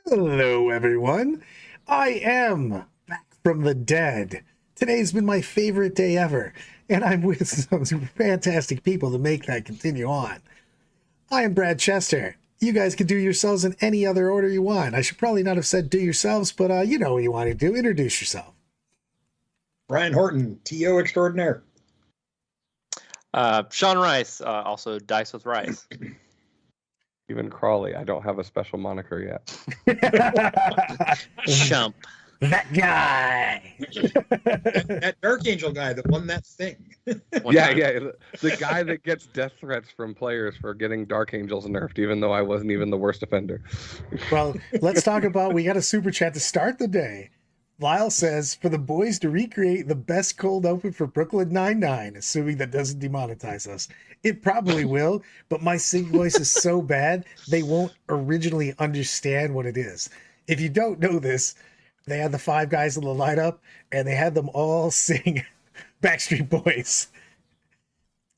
Hello, everyone. I am back from the dead. Today's been my favorite day ever, and I'm with some fantastic people to make that continue on. I am Brad Chester. You guys can do yourselves in any other order you want. I should probably not have said do yourselves, but you know what you want to do. Introduce yourself. Brian Horton, TO extraordinaire. Sean Rice, also Dice with Rice. Even Crawley. I don't have a special moniker yet. Chump. That guy. That Dark Angel guy that won that thing. Yeah. The guy that gets death threats from players for getting Dark Angels nerfed, even though I wasn't even the worst offender. Well, let's talk about, we got a super chat to start the day. Lyle says, for the boys to recreate the best cold open for Brooklyn Nine-Nine, assuming that doesn't demonetize us. It probably will, but my sing voice is so bad, they won't originally understand what it is. If you don't know this, they had the 5 guys in the lineup, and they had them all sing Backstreet Boys.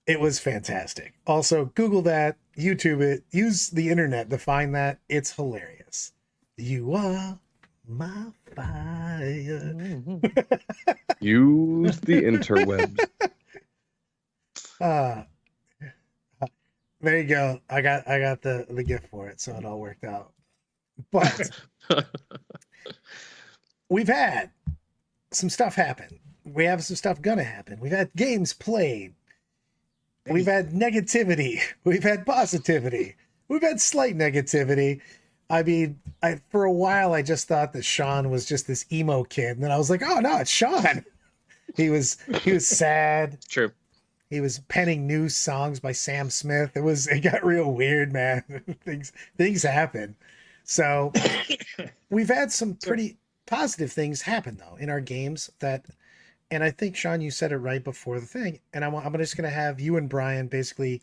It was fantastic. Also, Google that, YouTube it, use the internet to find that. It's hilarious. You are my fire. Use the interwebs. There you go. I got the gift for it, so it all worked out. But we've had some stuff happen. We have some stuff gonna happen. We've had games played. We've had negativity. We've had positivity. We've had slight negativity. I mean, for a while, I just thought that Sean was just this emo kid. And then I was like, oh, no, it's Sean. He was sad. True. He was penning new songs by Sam Smith. It got real weird, man. Things happen. So we've had some pretty positive things happen, though, in our games and I think, Sean, you said it right before the thing. And I'm just going to have you and Brian basically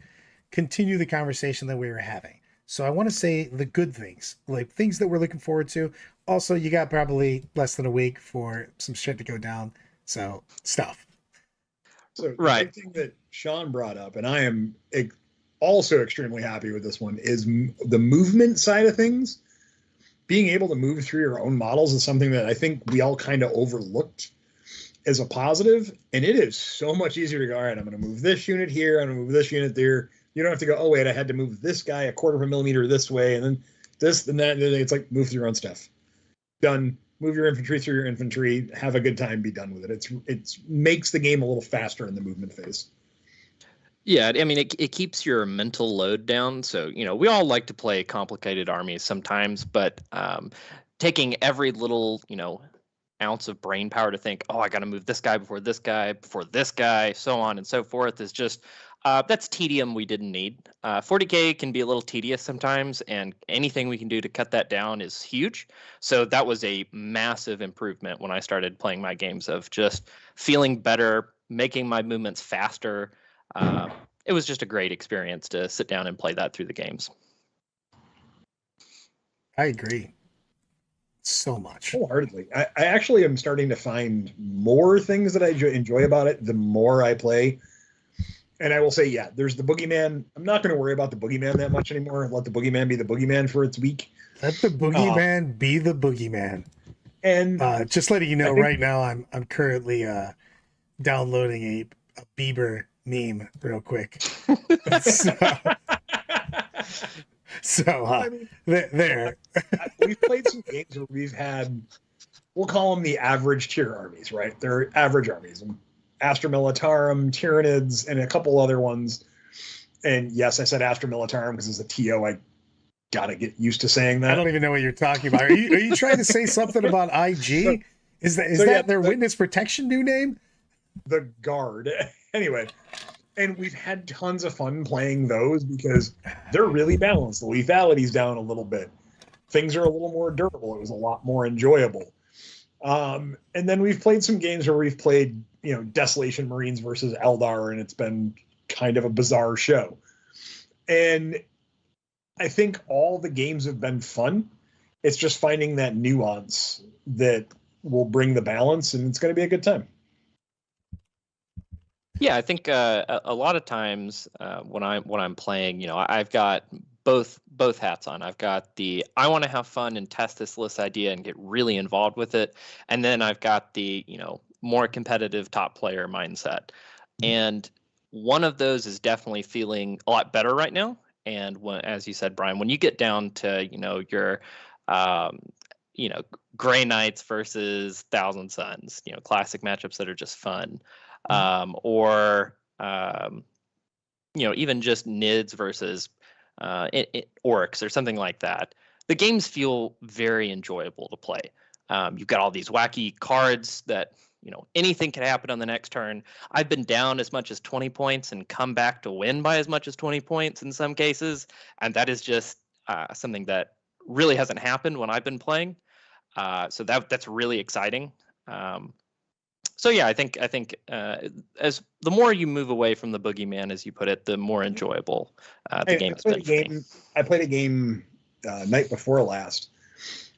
continue the conversation that we were having. So I want to say the good things, like things that we're looking forward to. Also, you got probably less than a week for some shit to go down. So stuff. So right. The thing that Sean brought up, and I am also extremely happy with this one, is the movement side of things. Being able to move through your own models is something that I think we all kind of overlooked as a positive. And it is so much easier to go, all right, I'm going to move this unit here. I'm going to move this unit there. You don't have to go, oh, wait, I had to move this guy a quarter of a millimeter this way, and then this and that. And it's like, move through your own stuff. Done. Move your infantry through your infantry. Have a good time. Be done with it. It makes the game a little faster in the movement phase. Yeah, I mean, it keeps your mental load down. So, we all like to play complicated armies sometimes, but taking every little, ounce of brain power to think, oh, I got to move this guy, before this guy, so on and so forth is just... that's tedium we didn't need. 40K can be a little tedious sometimes, and anything we can do to cut that down is huge. So that was a massive improvement when I started playing my games, of just feeling better, making my movements faster. It was just a great experience to sit down and play that through the games. I agree. So much. Wholeheartedly. I actually am starting to find more things that I enjoy about it the more I play. And I will say, yeah, there's the boogeyman. I'm not going to worry about the boogeyman that much anymore. Let the boogeyman be the boogeyman for its week. Let the boogeyman be the boogeyman. And just letting you know, right now, I'm currently downloading a Bieber meme real quick. I mean, there. We've played some games where we've had, we'll call them the average tier armies, right? They're average armies. Astra Militarum, Tyranids, and a couple other ones. And yes, I said Astra Militarum because as a TO, I gotta get used to saying that. I don't even know what you're talking about. Are you trying to say something about IG? Is that their witness protection new name? The Guard. Anyway, and we've had tons of fun playing those because they're really balanced. The lethality's down a little bit. Things are a little more durable. It was a lot more enjoyable. And then we've played some games where we've played, Desolation Marines versus Eldar, and it's been kind of a bizarre show. And I think all the games have been fun. It's just finding that nuance that will bring the balance, and it's going to be a good time. Yeah, I think a lot of times when I'm playing, I've got both hats on. I've got the I want to have fun and test this list idea and get really involved with it, and then I've got the more competitive top player mindset. And one of those is definitely feeling a lot better right now. And when, as you said, Brian, when you get down to your Gray Knights versus Thousand Suns, classic matchups that are just fun, or even just Nids versus Oryx or something like that. The games feel very enjoyable to play. You've got all these wacky cards that anything can happen on the next turn. I've been down as much as 20 points and come back to win by as much as 20 points in some cases, and that is just something that really hasn't happened when I've been playing. So that's really exciting. So yeah, I think as the more you move away from the boogeyman, as you put it, the more enjoyable the game has been for me. I played a game night before last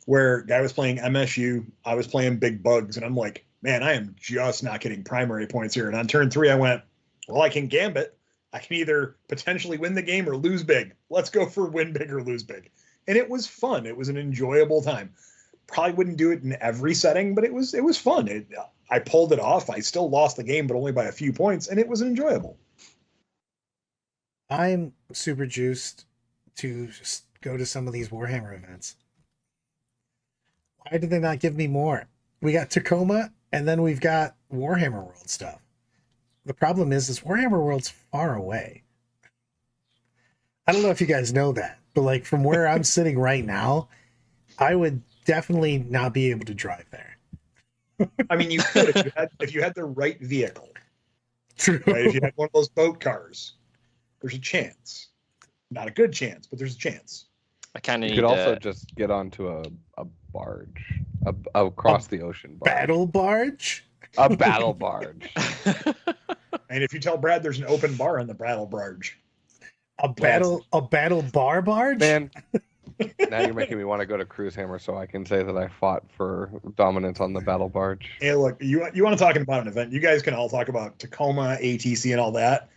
where guy was playing MSU, I was playing Big Bugs, and I'm like, man, I am just not getting primary points here. And on turn 3, I went, well, I can gambit. I can either potentially win the game or lose big. Let's go for win big or lose big. And it was fun. It was an enjoyable time. Probably wouldn't do it in every setting, but it was fun. I pulled it off. I still lost the game, but only by a few points, and it was enjoyable. I'm super juiced to just go to some of these Warhammer events. Why did they not give me more? We got Tacoma, and then we've got Warhammer World stuff. The problem is Warhammer World's far away. I don't know if you guys know that, but like from where I'm sitting right now, I would definitely not be able to drive there. I mean, you could if you had the right vehicle. True. Right? If you had one of those boat cars, there's a chance. Not a good chance, but there's a chance. I kind of You could also just get onto a barge, across the ocean barge. Battle barge? A battle barge. And if you tell Brad there's an open bar on the battle barge. A battle bar barge? Man, now you're making me want to go to Cruise Hammer so I can say that I fought for dominance on the battle barge. Hey, look, you want to talk about an event? You guys can all talk about Tacoma, ATC, and all that.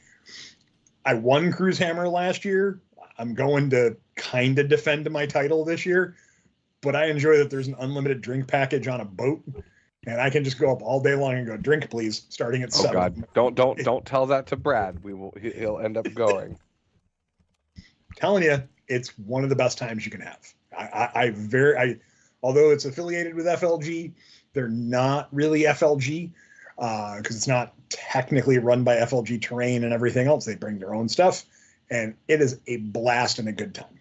I won Cruise Hammer last year. I'm going to kind of defend my title this year, but I enjoy that there's an unlimited drink package on a boat, and I can just go up all day long and go, drink please, starting at 7. God, don't tell that to Brad. He'll end up going. Telling you, it's one of the best times you can have. Although it's affiliated with FLG, they're not really FLG because it's not technically run by FLG Terrain and everything else. They bring their own stuff, and it is a blast and a good time.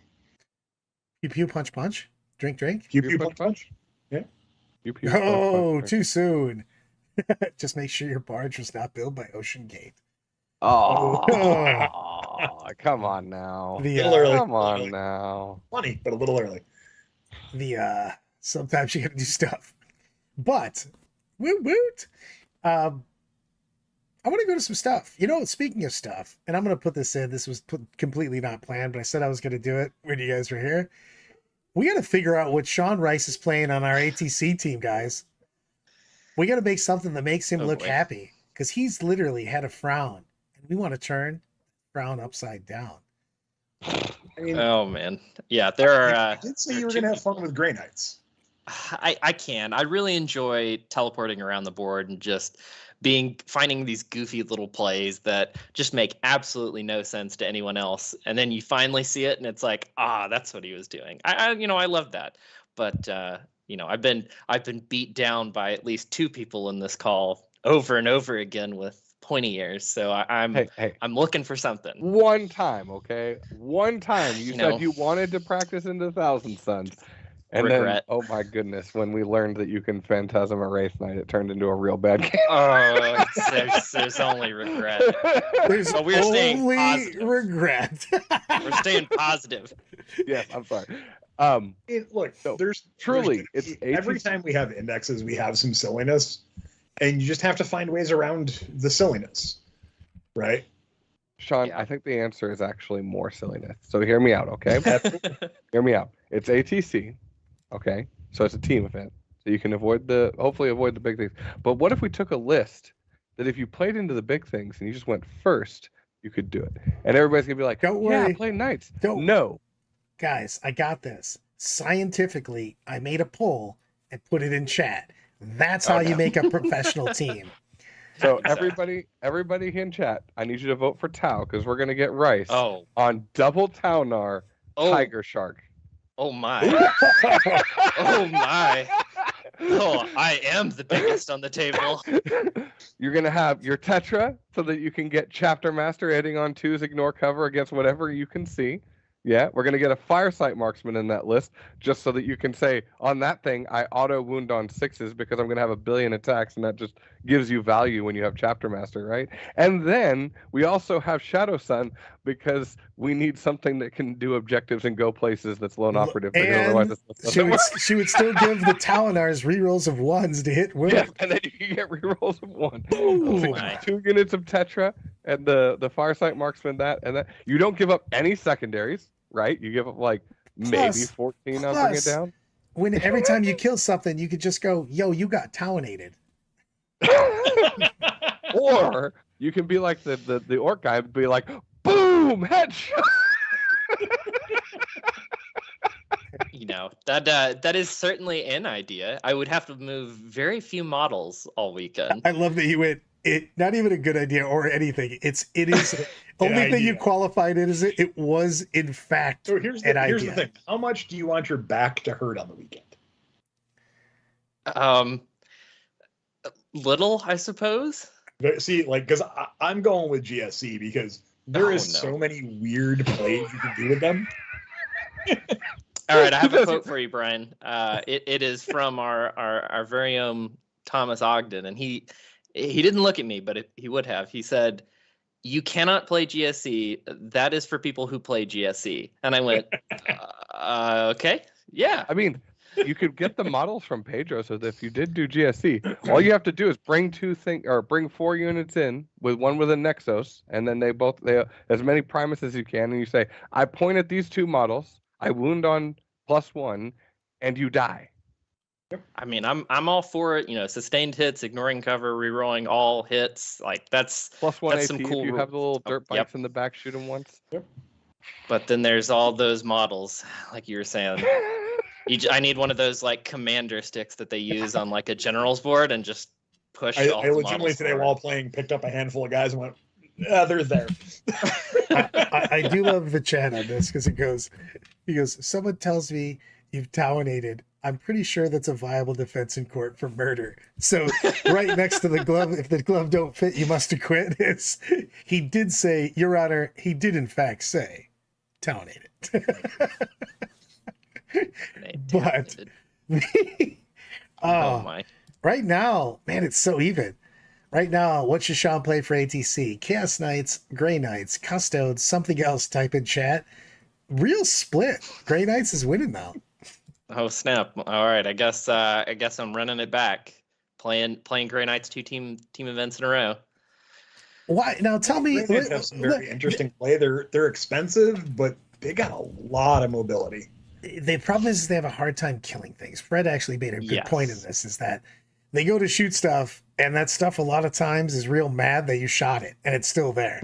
Pew pew punch punch, drink. Pew pew punch punch. Yeah. Pew, pew, Oh, punch, punch. too soon. Just make sure your barge was not built by Ocean Gate. Oh, come on now. Come on now. Funny, but a little early. Sometimes you gotta do stuff. But woot. I want to go to some stuff. Speaking of stuff, and I'm going to put this in. This was completely not planned, but I said I was going to do it when you guys were here. We got to figure out what Sean Rice is playing on our ATC team, guys. We got to make something that makes him look happy, because he's literally had a frown, and we want to turn frown upside down. I mean, oh man, yeah, there are. I did say you were going to have fun with Grey Knights. I can. I really enjoy teleporting around the board and just finding these goofy little plays that just make absolutely no sense to anyone else, and then you finally see it and it's like, that's what he was doing. I love that. But I've been beat down by at least 2 people in this call over and over again with pointy ears, so I'm looking for something. One time, okay? One time you said you wanted to practice into Thousand Suns. And regret. Then, oh my goodness, when we learned that you can Phantasm a Wraith Knight, it turned into a real bad game. Oh, there's only regret. There's but we're staying only positive. regret. We're staying positive. Yes, I'm sorry. There's every time we have indexes, we have some silliness, and you just have to find ways around the silliness, right? Sean, I think the answer is actually more silliness. So hear me out, okay? Hear me out. It's ATC. Okay, so it's a team event, so you can hopefully avoid the big things. But what if we took a list that if you played into the big things and you just went first, you could do it, and everybody's gonna be like, "Don't worry, play Knights." Don't. No, guys, I got this. Scientifically, I made a poll and put it in chat. That's how you make a professional team. So Exactly. everybody in chat, I need you to vote for Tau because we're gonna get Rice Oh, on double Taunar oh, Tiger Shark. oh my. Oh my. Oh, I am the biggest on the table. You're gonna have your Tetra so that you can get Chapter Master hitting on 2s, ignore cover against whatever you can see. Yeah, we're gonna get a Firesight Marksman in that list just so that you can say on that thing I auto wound on 6s because I'm gonna have 1 billion attacks and that just gives you value when you have Chapter Master, right? And then we also have Shadow Sun because we need something that can do objectives and go places that's lone operative because otherwise And it's doesn't work. she would still give the Talinars rerolls of 1s to hit women. Yeah, and then you can get rerolls of 1. Boom. So my. 2 units of Tetra and the Firesight Marksman that and that. You don't give up any secondaries, right? You give up like maybe Plus- 14 on Bring It plus- Down. When every time you kill something, you could just go, yo, you got talinated. Or you can be like the orc guy and be like, boom, headshot. You know, that is certainly an idea. I would have to move very few models all weekend. I love that you went, it not even a good idea or anything. It is only thing you idea. qualified it as it was in fact So here's an the idea. thing. How much do you want your back to hurt on the weekend? Little, I suppose. See, like, because I'm going with GSC because there Oh, is no. so many weird plays you can do with them. All right, I have a quote for you, Brian. It is from our very own Thomas Ogden, and he didn't look at me, but he would have. He said, "You cannot play GSC. That is for people who play GSC." And I went, "Okay, yeah." I mean, you could get the models from Pedro so that if you did do GSC, all you have to do is bring bring 4 units in with one with a Nexus, and then they as many Primus as you can, and you say, I point at these 2 models, I wound on +1, and you die. I mean, I'm all for it. You know, sustained hits, ignoring cover, rerolling all hits. Like that's +1 That's AP some cool if you have the little dirt yep. bikes in the back, shoot them once. But then there's all those models, like you were saying. I need one of those like commander sticks that they use on like a general's board and just push. I all the legitimately models today forward. while playing picked up a handful of guys and went, yeah, they're there. I do love the chat on this because he goes, someone tells me you've talinated. I'm pretty sure that's a viable defense in court for murder. So right next to the glove, if the glove don't fit, you must acquit. He did say, Your Honor, he did in fact say, talinated. But oh my. Right now, man, it's so even. Right now, what should Sean play for ATC? Chaos Knights, Grey Knights, Custodes, something else, type in chat. Real split. Grey Knights is winning now. Oh snap! All right, I guess I'm running it back. Playing Grey Knights 2 team events in a row. Why now? Tell me. They have some very interesting play. They're expensive, but they got a lot of mobility. The problem is they have a hard time killing things. Fred actually made a good point in this: is that they go to shoot stuff, and that stuff a lot of times is real mad that you shot it, and it's still there.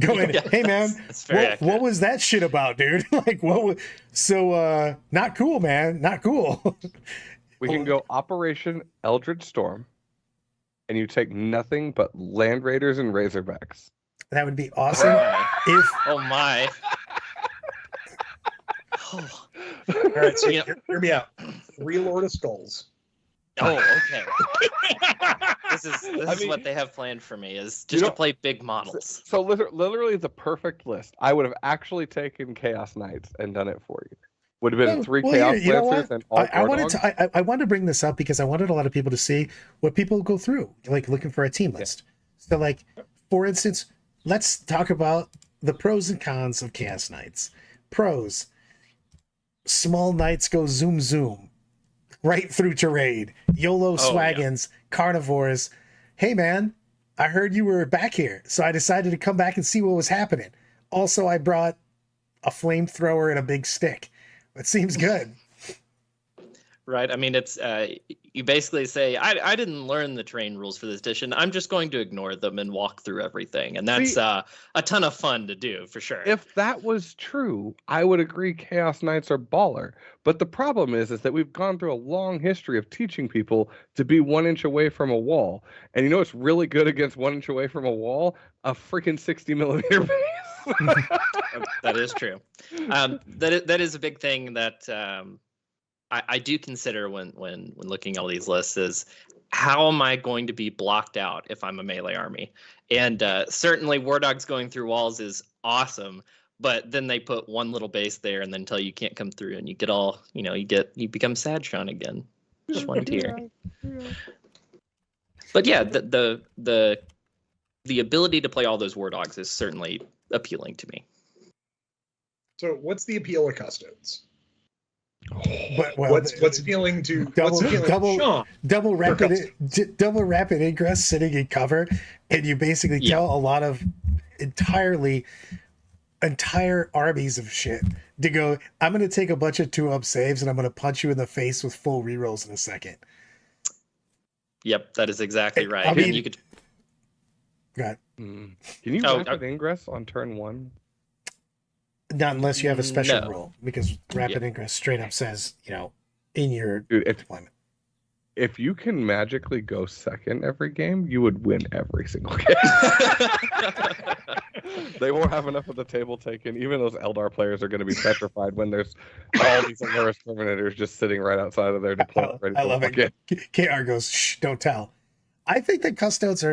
Going, Yeah, hey man, that's very what was that shit about, dude? Like, what was so not cool, man, not cool. We can go Operation Eldritch Storm, and you take nothing but Land Raiders and Razorbacks. That would be awesome. If Oh my. Oh. All right, so Yeah. hear me out. 3 Lord of Skulls. Oh, okay. This is mean, what they have planned for me is you just to know- play big models. So literally the perfect list. I would have actually taken Chaos Knights and done it for you. Would have been 3 Chaos you know Lancers what? and all I wanted to. I wanted to bring this up because I wanted a lot of people to see what people go through, like looking for a team list. So, like, for instance, let's talk about the pros and cons of Chaos Knights. Pros: small knights go zoom zoom right through terrain. YOLO swaggins, carnivores. Hey man, I heard you were back here, so I decided to come back and see what was happening. Also, I brought a flamethrower and a big stick. It seems good. right? I mean, it's you basically say, I didn't learn the train rules for this edition. I'm just going to ignore them and walk through everything, and that's See, a ton of fun to do for sure. If that was true, I would agree Chaos Knights are baller. But the problem is that we've gone through a long history of teaching people to be 1 inch away from a wall. And you know what's really good against 1 inch away from a wall? A freaking 60 millimeter base. That is true. That is a big thing that I do consider when looking at all these lists is how am I going to be blocked out if I'm a melee army? And certainly War Dogs going through walls is awesome, but then they put one little base there and then tell you can't come through, and you get all, you become Sadshon again. Just one tier. But yeah, the ability to play all those War Dogs is certainly appealing to me. So what's the appeal of Custodes? Well, what's appealing to double rapid ingress sitting in cover, and you basically tell a lot of entire armies of shit to go, I'm going to take a bunch of 2-up saves and I'm going to punch you in the face with full rerolls in a second. Yep, that is exactly right. I mean, you could. God. Can you rapid ingress on turn 1? Not unless you have a special No. rule, because rapid ingress straight up says, in your deployment. If you can magically go second every game, you would win every single game. They won't have enough of the table taken. Even those Eldar players are going to be petrified when there's all these Alaris Terminators just sitting right outside of their deployment. I love it. KR goes, shh, don't tell. I think that Custodes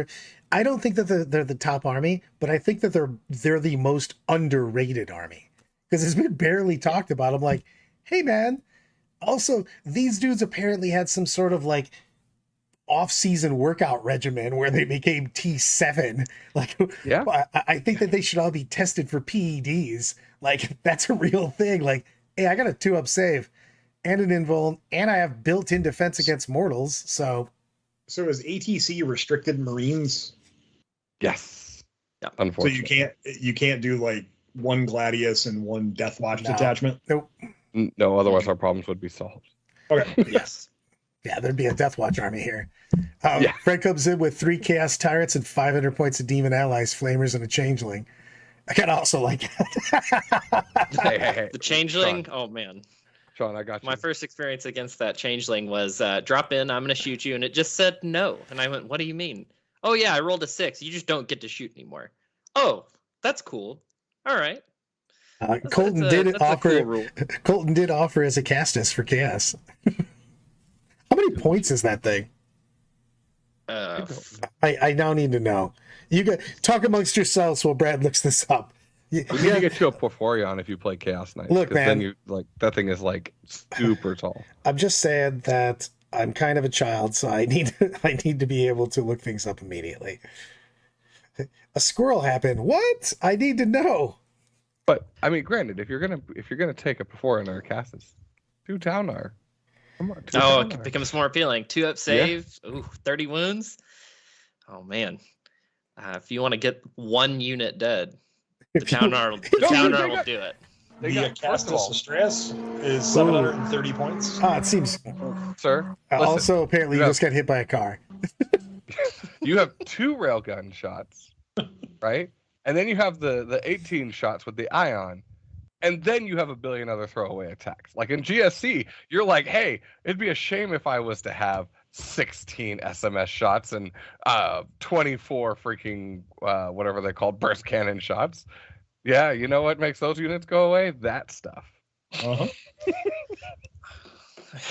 I don't think that they're the top army, but I think that they're the most underrated army. Because it's been barely talked about. I'm like, hey man, also these dudes apparently had some sort of like off-season workout regimen where they became T7. Like, yeah, I think that they should all be tested for PEDs. Like, that's a real thing. Like, hey, I got a 2-up save and an invuln, and I have built-in defense against mortals. So is ATC restricted Marines? Yes. Yeah. Unfortunately. So you can't do like one Gladius and one Deathwatch detachment? Nope. No, otherwise our problems would be solved. Okay. Yes. Yeah, there'd be a Deathwatch army here. Fred comes in with 3 Chaos Tyrants and 500 points of Demon Allies, Flamers, and a Changeling. I kind of also like that. Hey. The Changeling? Sean. Oh, man. Sean, I got you. My first experience against that Changeling was drop in, I'm going to shoot you, and it just said no. And I went, what do you mean? Oh, yeah, I rolled a 6. You just don't get to shoot anymore. Oh, that's cool. All right. Colton did offer as a Castus for Chaos. How many points is that thing? I now need to know. You got talk amongst yourselves while Brad looks this up. We need to get you a Porphyrion if you play Chaos Knight. Look, man, then you that thing is like super tall. I'm just saying that I'm kind of a child, so I need to be able to look things up immediately. A squirrel happened. What? I need to know. But I mean, granted, if you're gonna take a Porphyrion or a Castus, do Taunar. Come on. It becomes more appealing. 2-up save. Yeah. Ooh, 30 wounds. Oh man. If you want to get 1 unit dead, the Taunar will do it. The Castus Stress is 730 points. It seems. Sir. Also, apparently, you just got hit by a car. You have 2 railgun shots, right? And then you have the 18 shots with the ion. And then you have a billion other throwaway attacks. Like in GSC, you're like, hey, it'd be a shame if I was to have 16 SMS shots and 24 freaking whatever they call burst cannon shots. Yeah, you know what makes those units go away? That stuff. Uh-huh.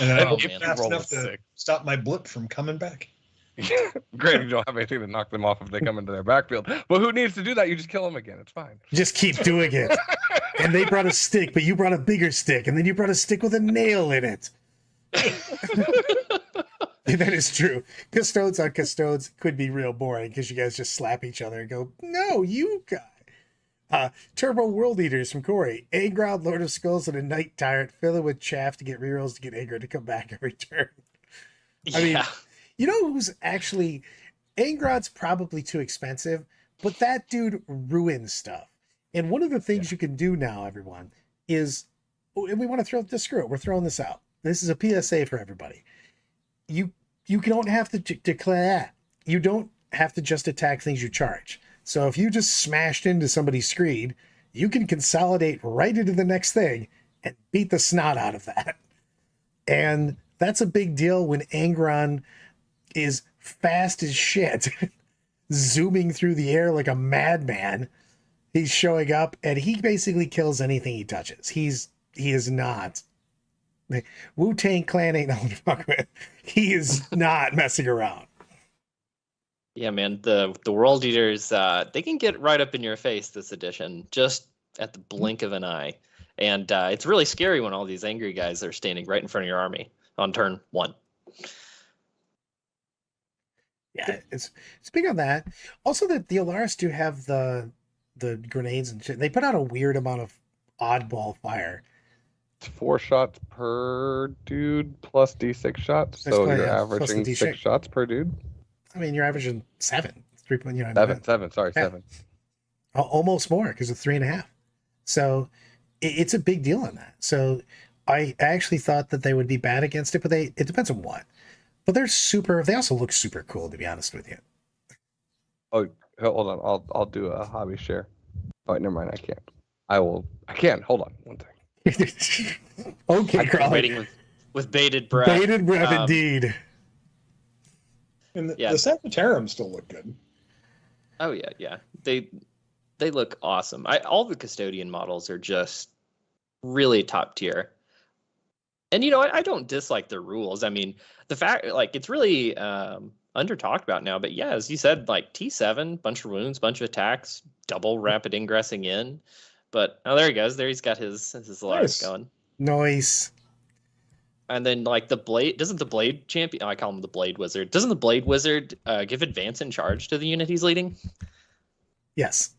And then I don't get fast enough to stop my blip from coming back. Granted, you don't have anything to knock them off if they come into their backfield. But who needs to do that? You just kill them again. It's fine. Just keep doing it. And they brought a stick, but you brought a bigger stick, and then you brought a stick with a nail in it. That is true. Custodes on Custodes could be real boring because you guys just slap each other and go, no, you guy. Turbo World Eaters from Corey. Angrod, Lord of Skulls, and a Night Tyrant. Fill it with chaff to get rerolls to get Angrod to come back every turn. I mean, you know who's actually... Angrod's probably too expensive, but that dude ruins stuff. And one of the things you can do now, everyone, is... And we want to screw it. We're throwing this out. this is a PSA for everybody. You don't have to declare that. You don't have to just attack things you charge. So if you just smashed into somebody's screen, you can consolidate right into the next thing and beat the snot out of that. And that's a big deal when Angron is fast as shit, zooming through the air like a madman. He's showing up and he basically kills anything he touches. He is not. Wu-Tang Clan ain't nothing to fuck with. He is not messing around. Yeah, man, the World Eaters, they can get right up in your face this edition, just at the blink of an eye. And it's really scary when all these angry guys are standing right in front of your army on turn 1. Yeah, it's speaking of that, also that the Alaris do have the grenades and shit. They put out a weird amount of oddball fire. It's 4 shots per dude plus D6 shots. That's So why, you're yeah, plus the averaging D6. 6 shots per dude. I mean, you're averaging 7. 3 point, you know, 7. Sorry, Yeah. 7. Almost more because of 3.5. So it's a big deal on that. So I actually thought that they would be bad against it, but it depends on what. But they also look super cool, to be honest with you. Oh, hold on. I'll do a hobby share. Oh, wait, never mind. I can't. I can. Hold on. One thing. Okay, I've been Crawley. waiting with bated breath. Bated breath, indeed. And the Yeah. Sagittarium still look good. Oh yeah. They look awesome. All the custodian models are just really top tier. And I don't dislike the rules. I mean, the fact it's really under talked about now, but yeah, as you said, like T7, bunch of wounds, bunch of attacks, double rapid ingressing in. But there he goes. There he's got his Alaris Nice. going. Noise. And then the blade doesn't the blade champion I call him the blade wizard. Doesn't the blade wizard give advance in charge to the unit he's leading? Yes.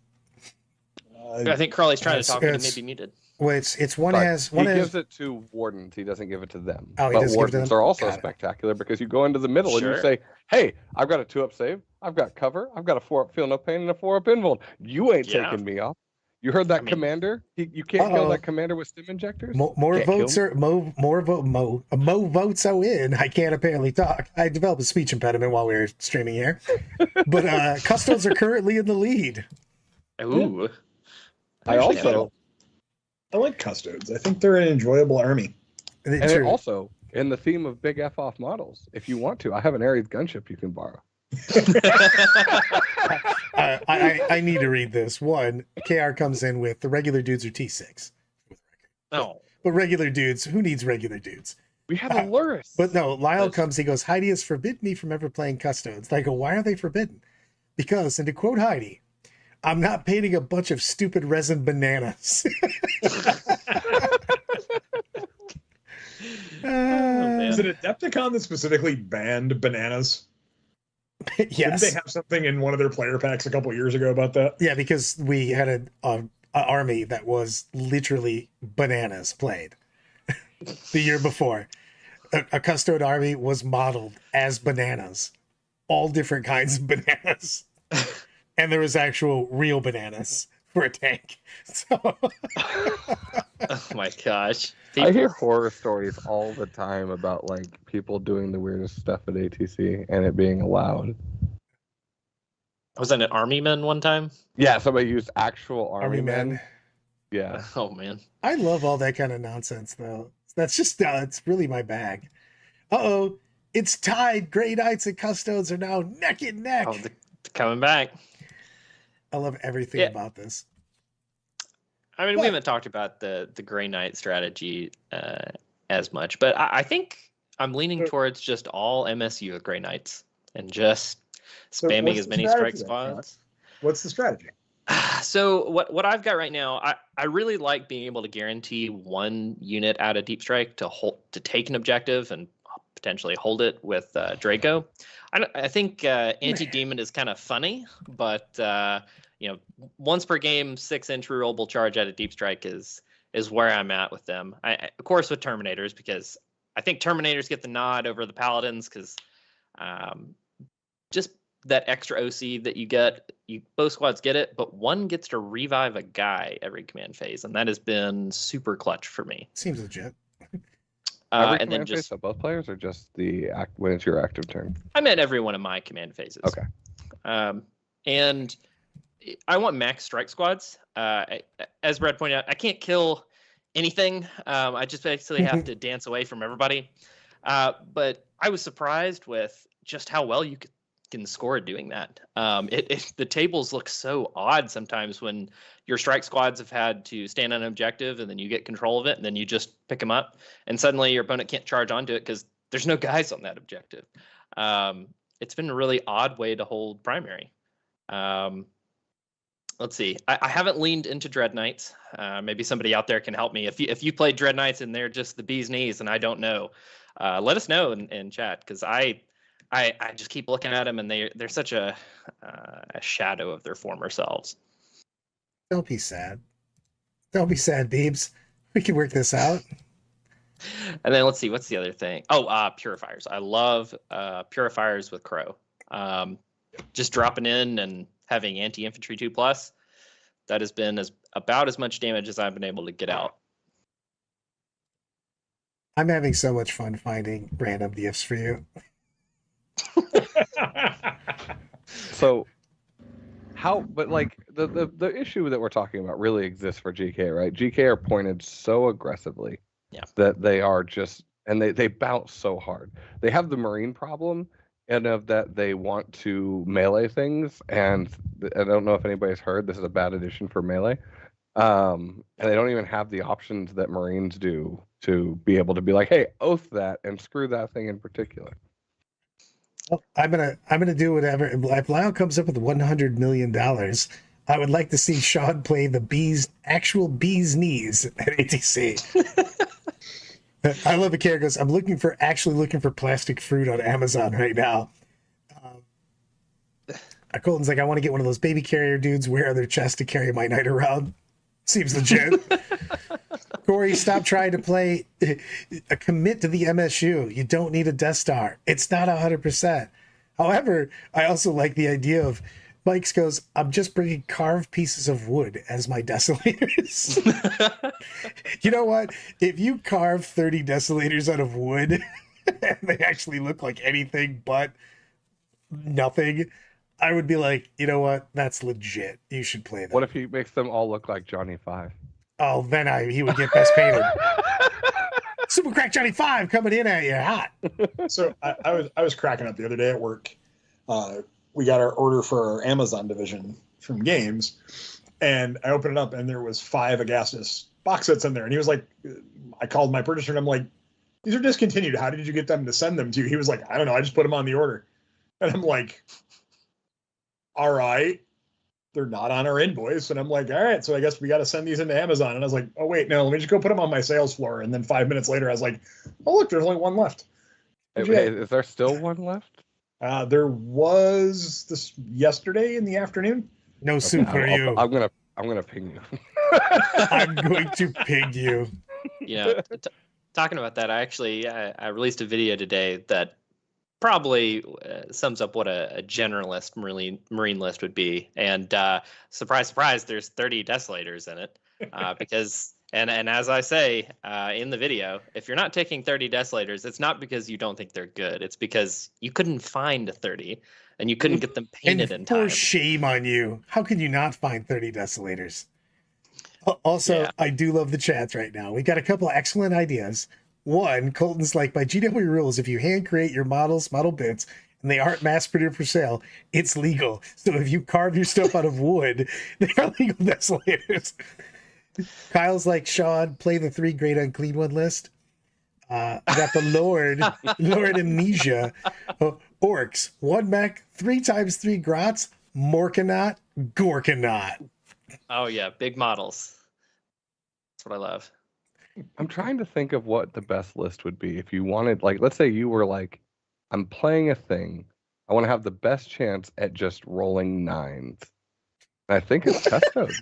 I think Crawley's trying to talk, but he it's- may be muted. Well, it's one Sorry. has He one has gives it to wardens. He doesn't give it to them. Oh, he but doesn't give it to wardens them? are also Got it. spectacular because you go into the middle and Sure. you say, "Hey, I've got a 2-up save. I've got cover. I've got a 4-up feel no pain and a 4-up invuln. You ain't Yeah. taking me off." You heard that I mean- commander? You can't kill Uh-oh. that commander with stim injectors. more Can't kill votes me. are more votes are in. I can't apparently talk. I developed a speech impediment while we were streaming here, but Custodes are currently in the lead. Ooh. I also, I like Custodes. I think they're an enjoyable army. and it True. also in the theme of big F off models. If you want to, I have an Ares gunship you can borrow. I need to read this. One, KR comes in with the regular dudes are T6. Oh. But regular dudes, who needs regular dudes? We have a Luris. But no, Lyle That's- comes, he goes, Heidi has forbidden me from ever playing Custodes. I go, why are they forbidden? Because, and to quote Heidi, I'm not painting a bunch of stupid resin bananas. man. Is it Adepticon that specifically banned bananas? Didn't Yes. they have something in one of their player packs a couple years ago about that? Yeah, because we had an army that was literally bananas played the year before. A custode army was modeled as bananas, all different kinds of bananas, and there was actual real bananas for a tank. So Oh my gosh. I hear horror stories all the time about like people doing the weirdest stuff at ATC and it being allowed. Was that an army men one time? Yeah, somebody used actual army men. men. Yeah. Oh man. I love all that kind of nonsense, though. That's just it's really my bag. Uh-oh, it's tied. Grey Knights and Custodes are now neck and neck. Oh, they're coming back. I love everything Yeah. about this. I mean, What? we haven't talked about the Grey Knight strategy as much, but I think I'm leaning towards just all MSU of Grey Knights and just So spamming what's as the many strategy strike then, spots. What's the strategy? So what I've got right now, I really like being able to guarantee one unit out of Deep Strike to take an objective and potentially hold it with Draco. I think Anti-Demon is kind of funny, but once per game, 6-inch rerollable charge out of Deep Strike is where I'm at with them. Of course, with Terminators, because I think Terminators get the nod over the Paladins because just that extra OC that you get, both squads get it, but one gets to revive a guy every command phase, and that has been super clutch for me. Seems legit. Every and then command phase, just so both players, or just when it's your active turn? I meant every one of my command phases. Okay. And I want max strike squads. As Brad pointed out, I can't kill anything. I just basically have to dance away from everybody. But I was surprised with just how well you can score doing that. The tables look so odd sometimes when your strike squads have had to stand on an objective and then you get control of it and then you just pick them up and suddenly your opponent can't charge onto it because there's no guys on that objective. It's been a really odd way to hold primary. Let's see. I haven't leaned into Dread Knights. Maybe somebody out there can help me. If you played Dread Knights and they're just the bee's knees and I don't know, let us know in chat, because I just keep looking at them and they're such a shadow of their former selves. Don't be sad. Don't be sad, Beebs. We can work this out. And then let's see, what's the other thing? Oh, Purifiers. I love Purifiers with Crow. Just dropping in and having anti-infantry 2+. That has been about as much damage as I've been able to get out. I'm having so much fun finding random gifts for you. So but like the issue that we're talking about really exists for GK, right? GK are pointed so aggressively that they are just, and they bounce so hard. They have the Marine problem, and of that they want to melee things, and I don't know if anybody's heard, this is a bad addition for melee. And they don't even have the options that Marines do to be able to be like, hey, oath that and screw that thing in particular. Well, I'm gonna do whatever. If Lyle comes up with $100 million, I would like to see Sean play the actual bee's knees at ATC. I love the character goes, I'm looking for plastic fruit on Amazon right now. Colton's like, I want to get one of those baby carrier dudes, wear their chest to carry my knight around. Seems legit. Corey, stop trying to play a commit to the MSU. You don't need a Death Star. It's not 100%. However, I also like the idea of Mike's goes, I'm just bringing carved pieces of wood as my desolators. You know what? If you carve 30 desolators out of wood and they actually look like anything but nothing, I would be like, you know what? That's legit. You should play that. What if he makes them all look like Johnny 5? Oh, then he would get best painted. Super Crack Johnny 5 coming in at you hot. So I was cracking up the other day at work. We got our order for our Amazon division from games, and I opened it up and there was 5 Agastus box sets in there. And he was like, I called my purchaser and I'm like, these are discontinued. How did you get them to send them to you? He was like, I don't know. I just put them on the order. And I'm like, all right, they're not on our invoice. And I'm like, all right, so I guess we got to send these into Amazon. And I was like, oh, wait, no, let me just go put them on my sales floor. And then 5 minutes later, I was like, oh, look, there's only one left. Hey, is there still one left? There was this yesterday in the afternoon. No soup for you. I'm gonna ping you. I'm going to ping you. You know, talking about that, I released a video today that probably sums up what a generalist marine list would be. And surprise, surprise, there's 30 desolators in it because. And as I say in the video, if you're not taking 30 desolators, it's not because you don't think they're good. It's because you couldn't find 30 and you couldn't get them painted in time. For shame on you. How can you not find 30 desolators? Also, yeah. I do love the chats right now. We got a couple of excellent ideas. One, Colton's like, by GW rules, if you hand create your model bits, and they aren't mass produced for sale, it's legal. So if you carve your stuff out of wood, they are legal desolators. Kyle's like, Sean, play the 3 great unclean one list. I got the Lord Amnesia, orcs, 1 mech, 3 times 3 grots, Morkanaut, Gorkanaut. Oh yeah, big models. That's what I love. I'm trying to think of what the best list would be if you wanted, like, let's say you were like, I'm playing a thing. I want to have the best chance at just rolling 9s. And I think it's Custodes.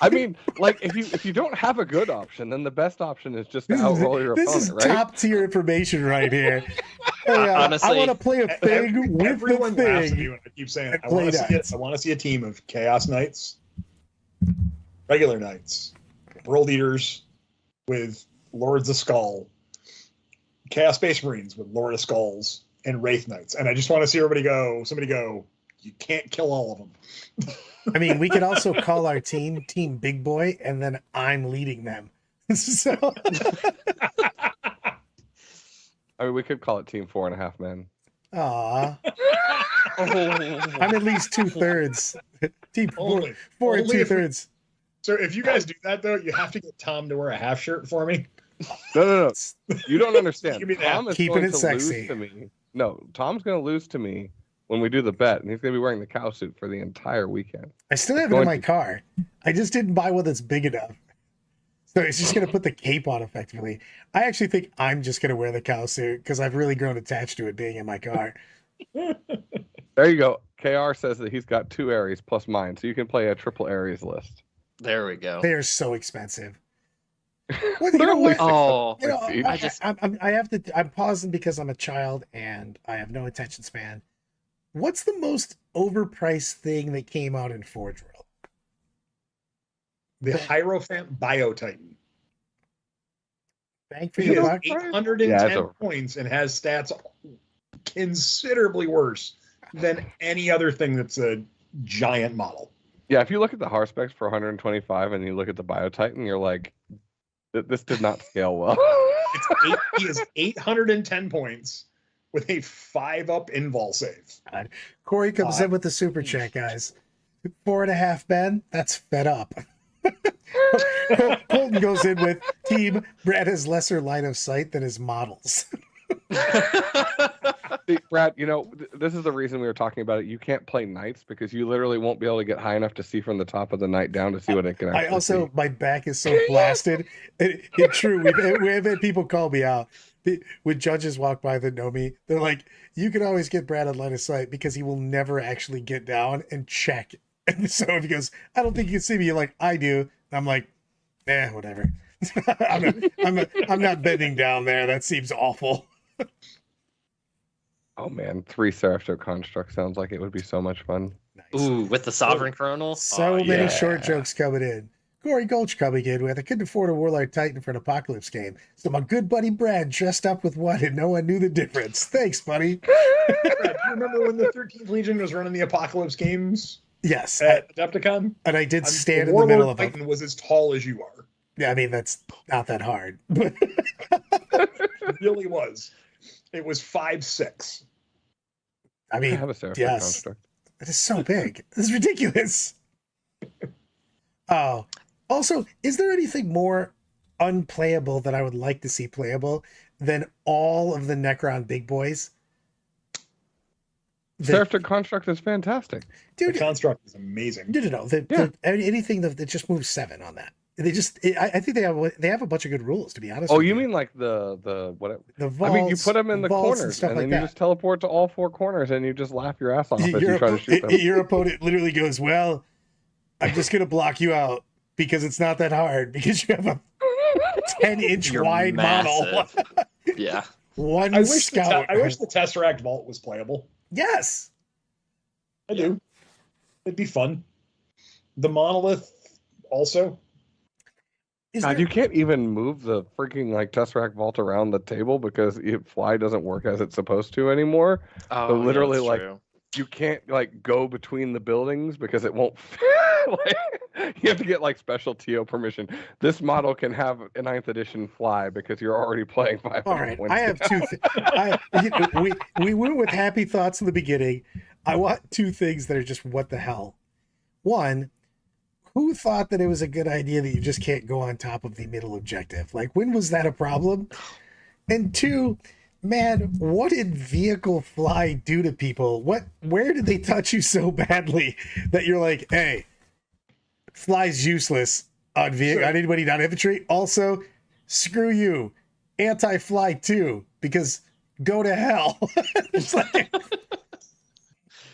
I mean, like, if you don't have a good option, then the best option is just to outroll your opponent, right? This is top tier information right here. Hey, honestly, I want to play a thing with everyone the laughs at thing. me when I keep saying I want to see a team of Chaos Knights, regular Knights, World Eaters with Lords of Skull, Chaos Space Marines with Lord of Skulls and Wraith Knights, and I just want to see somebody go, you can't kill all of them. I mean, we could also call our team Team Big Boy, and then I'm leading them. So I mean, we could call it Team 4.5 Men. aw. I'm at least 2/3. Team Only- four and only if we- 2/3. So if you guys do that though, you have to get Tom to wear a half shirt for me. No. You don't understand. Give me that. Tom is Keeping going it to sexy. lose to me. No, Tom's going to lose to me when we do the bet, and he's going to be wearing the cow suit for the entire weekend. I still have it in my car. I just didn't buy one that's big enough. So it's just going to put the cape on effectively. I actually think I'm just going to wear the cow suit because I've really grown attached to it being in my car. There you go. KR says that he's got 2 Aries plus mine, so you can play a triple Aries list. There we go. They are so expensive. Well, you know what? Oh, You know, Each. I'm pausing because I'm a child and I have no attention span. What's the most overpriced thing that came out in Forge World? The Hierophant Biotitan. Bang for He your has buck? 810 Yeah, points and has stats considerably worse than any other thing that's a giant model. Yeah, if you look at the Har specs for 125 and you look at the Biotitan, you're like, this did not scale well. He has 810 points with a 5-up invul save. Corey comes in with the super chat, guys. 4.5 Ben, that's fed up. Colton goes in with team Brad has lesser line of sight than his models. See, Brad, this is the reason we were talking about it. You can't play knights because you literally won't be able to get high enough to see from the top of the knight down to see what it can actually see. My back is so blasted. It's true. We've had people call me out. When judges walk by that know me, they're like, you can always get Brad on line of sight because he will never actually get down and check. And so if he goes, I don't think you can see me, you're like, I do. And I'm like, whatever. I'm not bending down there. That seems awful. Oh man, 3 Seraph constructs sounds like it would be so much fun. Nice. Ooh, with the Sovereign Chronal. So Oh, many yeah. short jokes coming in. Corey Gulch coming in with, I couldn't afford a Warlord Titan for an Apocalypse game. So my good buddy Brad dressed up with one and no one knew the difference. Thanks, buddy. Brad, do you remember when the 13th Legion was running the Apocalypse games Yes. at Adepticon? And I did stand in the Warlord middle of Titan them. was as tall as you are. Yeah, I mean, that's not that hard. It really was. It was 5'6". I I mean, have a Seraph yes. construct. it is so big. This is ridiculous. Oh, also, is there anything more unplayable that I would like to see playable than all of the Necron big boys? Seraph construct is fantastic. The Dude, construct is amazing. no. Anything that just moves 7 on that. I think they have a bunch of good rules, to be honest. Oh, with you mean like the what? the vaults, I mean, you put them in the vaults corners, stuff and like then you that. just teleport to all 4 corners, and you just laugh your ass off as you Your try to shoot them. your opponent literally goes, well, I'm just gonna block you out because it's not that hard because you have a 10-inch You're wide model. massive. Yeah. One I wish, the scout. I wish the Tesseract Vault was playable. Yes. I do. It'd be fun. The Monolith also. Is God, there- you can't even move the freaking Tesseract Vault around the table because fly doesn't work as it's supposed to anymore. Oh, So literally, yeah, that's like, true. You can't go between the buildings because it won't fit. You have to get special TO permission. This model can have a 9th edition fly because you're already playing 500 All right, points. I have 2 we went with happy thoughts in the beginning. I want 2 things that are just what the hell. One, who thought that it was a good idea that you just can't go on top of the middle objective? Like, when was that a problem? And 2, man, what did vehicle fly do to people? Where did they touch you so badly that you're like, hey, fly's useless on vehicle on anybody not infantry? Also, screw you, anti-fly too, because go to hell. It's like,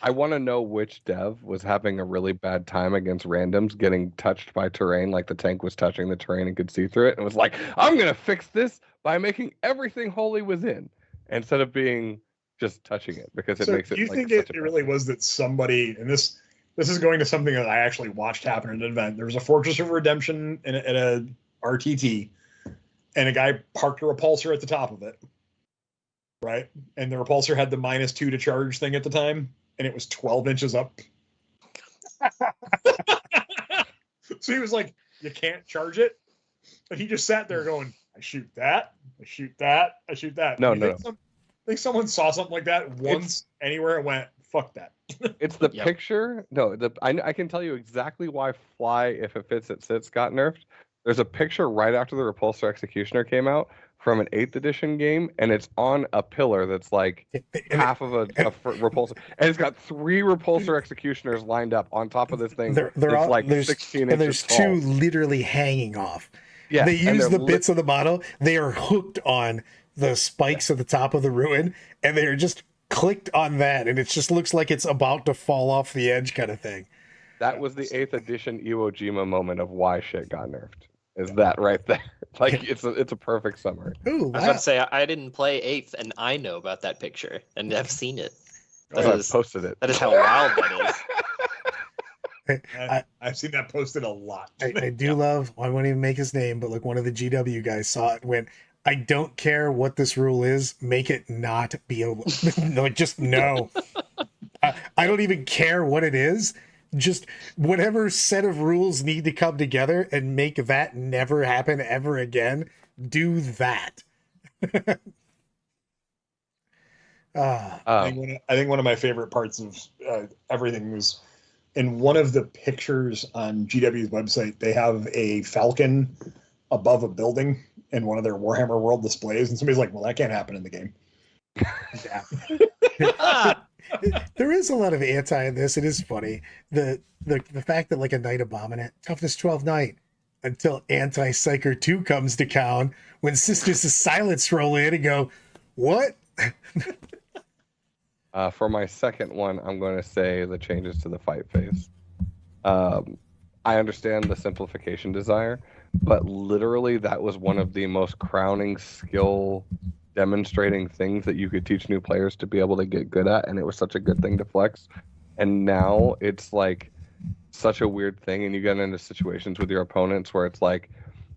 I want to know which dev was having a really bad time against randoms getting touched by terrain, like the tank was touching the terrain and could see through it, and was like, I'm going to fix this by making everything wholly within, instead of being just touching it, because it makes it do you like think such it a really was that somebody, and this is going to something that I actually watched happen at an event. There was a Fortress of Redemption at a RTT, and a guy parked a repulsor at the top of it. right? And the repulsor had the -2 to charge thing at the time, and it was 12 inches up. So he was like, you can't charge it. But he just sat there going, I shoot that, I shoot that, I shoot that. No, You no, think I think someone saw something like that once anywhere and went, fuck that. It's the Yep. picture. No, I can tell you exactly why Fly, if it fits, it sits, got nerfed. There's a picture right after the Repulsor Executioner came out from an 8th edition game, and it's on a pillar that's like half of a repulsor, and it's got 3 Repulsor Executioners lined up on top of this thing. They're all, like there's, 16 and inches there's tall. 2 literally hanging off. Yeah, They and use they're the bits of the model. They are hooked on the spikes at the top of the ruin, and they are just clicked on that, and it just looks like it's about to fall off the edge kind of thing. That was the 8th edition Iwo Jima moment of why shit got nerfed. Is that right there? Like it's a perfect summary. Ooh, I was wow. about to say I didn't play 8th, and I know about that picture, and I've seen it. That I is posted it. that is how wild that is. I've seen that posted a lot. I do love, I won't even make his name, but like one of the GW guys saw it, went, I don't care what this rule is, make it not be a, like, just no. I don't even care what it is. Just whatever set of rules need to come together and make that never happen ever again, do that. I think one of my favorite parts of everything was in one of the pictures on GW's website. They have a falcon above a building in one of their Warhammer World displays, and somebody's like, "Well, that can't happen in the game." Yeah. There is a lot of anti in this. It is funny. The fact that like a Knight Abominant, toughness 12 Knight, until Anti-Psyker 2 comes to town, when Sisters of Silence roll in and go, what? For my second one, I'm going to say the changes to the fight phase. I understand the simplification desire, but literally that was one of the most crowning skill demonstrating things that you could teach new players to be able to get good at, and it was such a good thing to flex. And now it's like such a weird thing, and you get into situations with your opponents where it's like,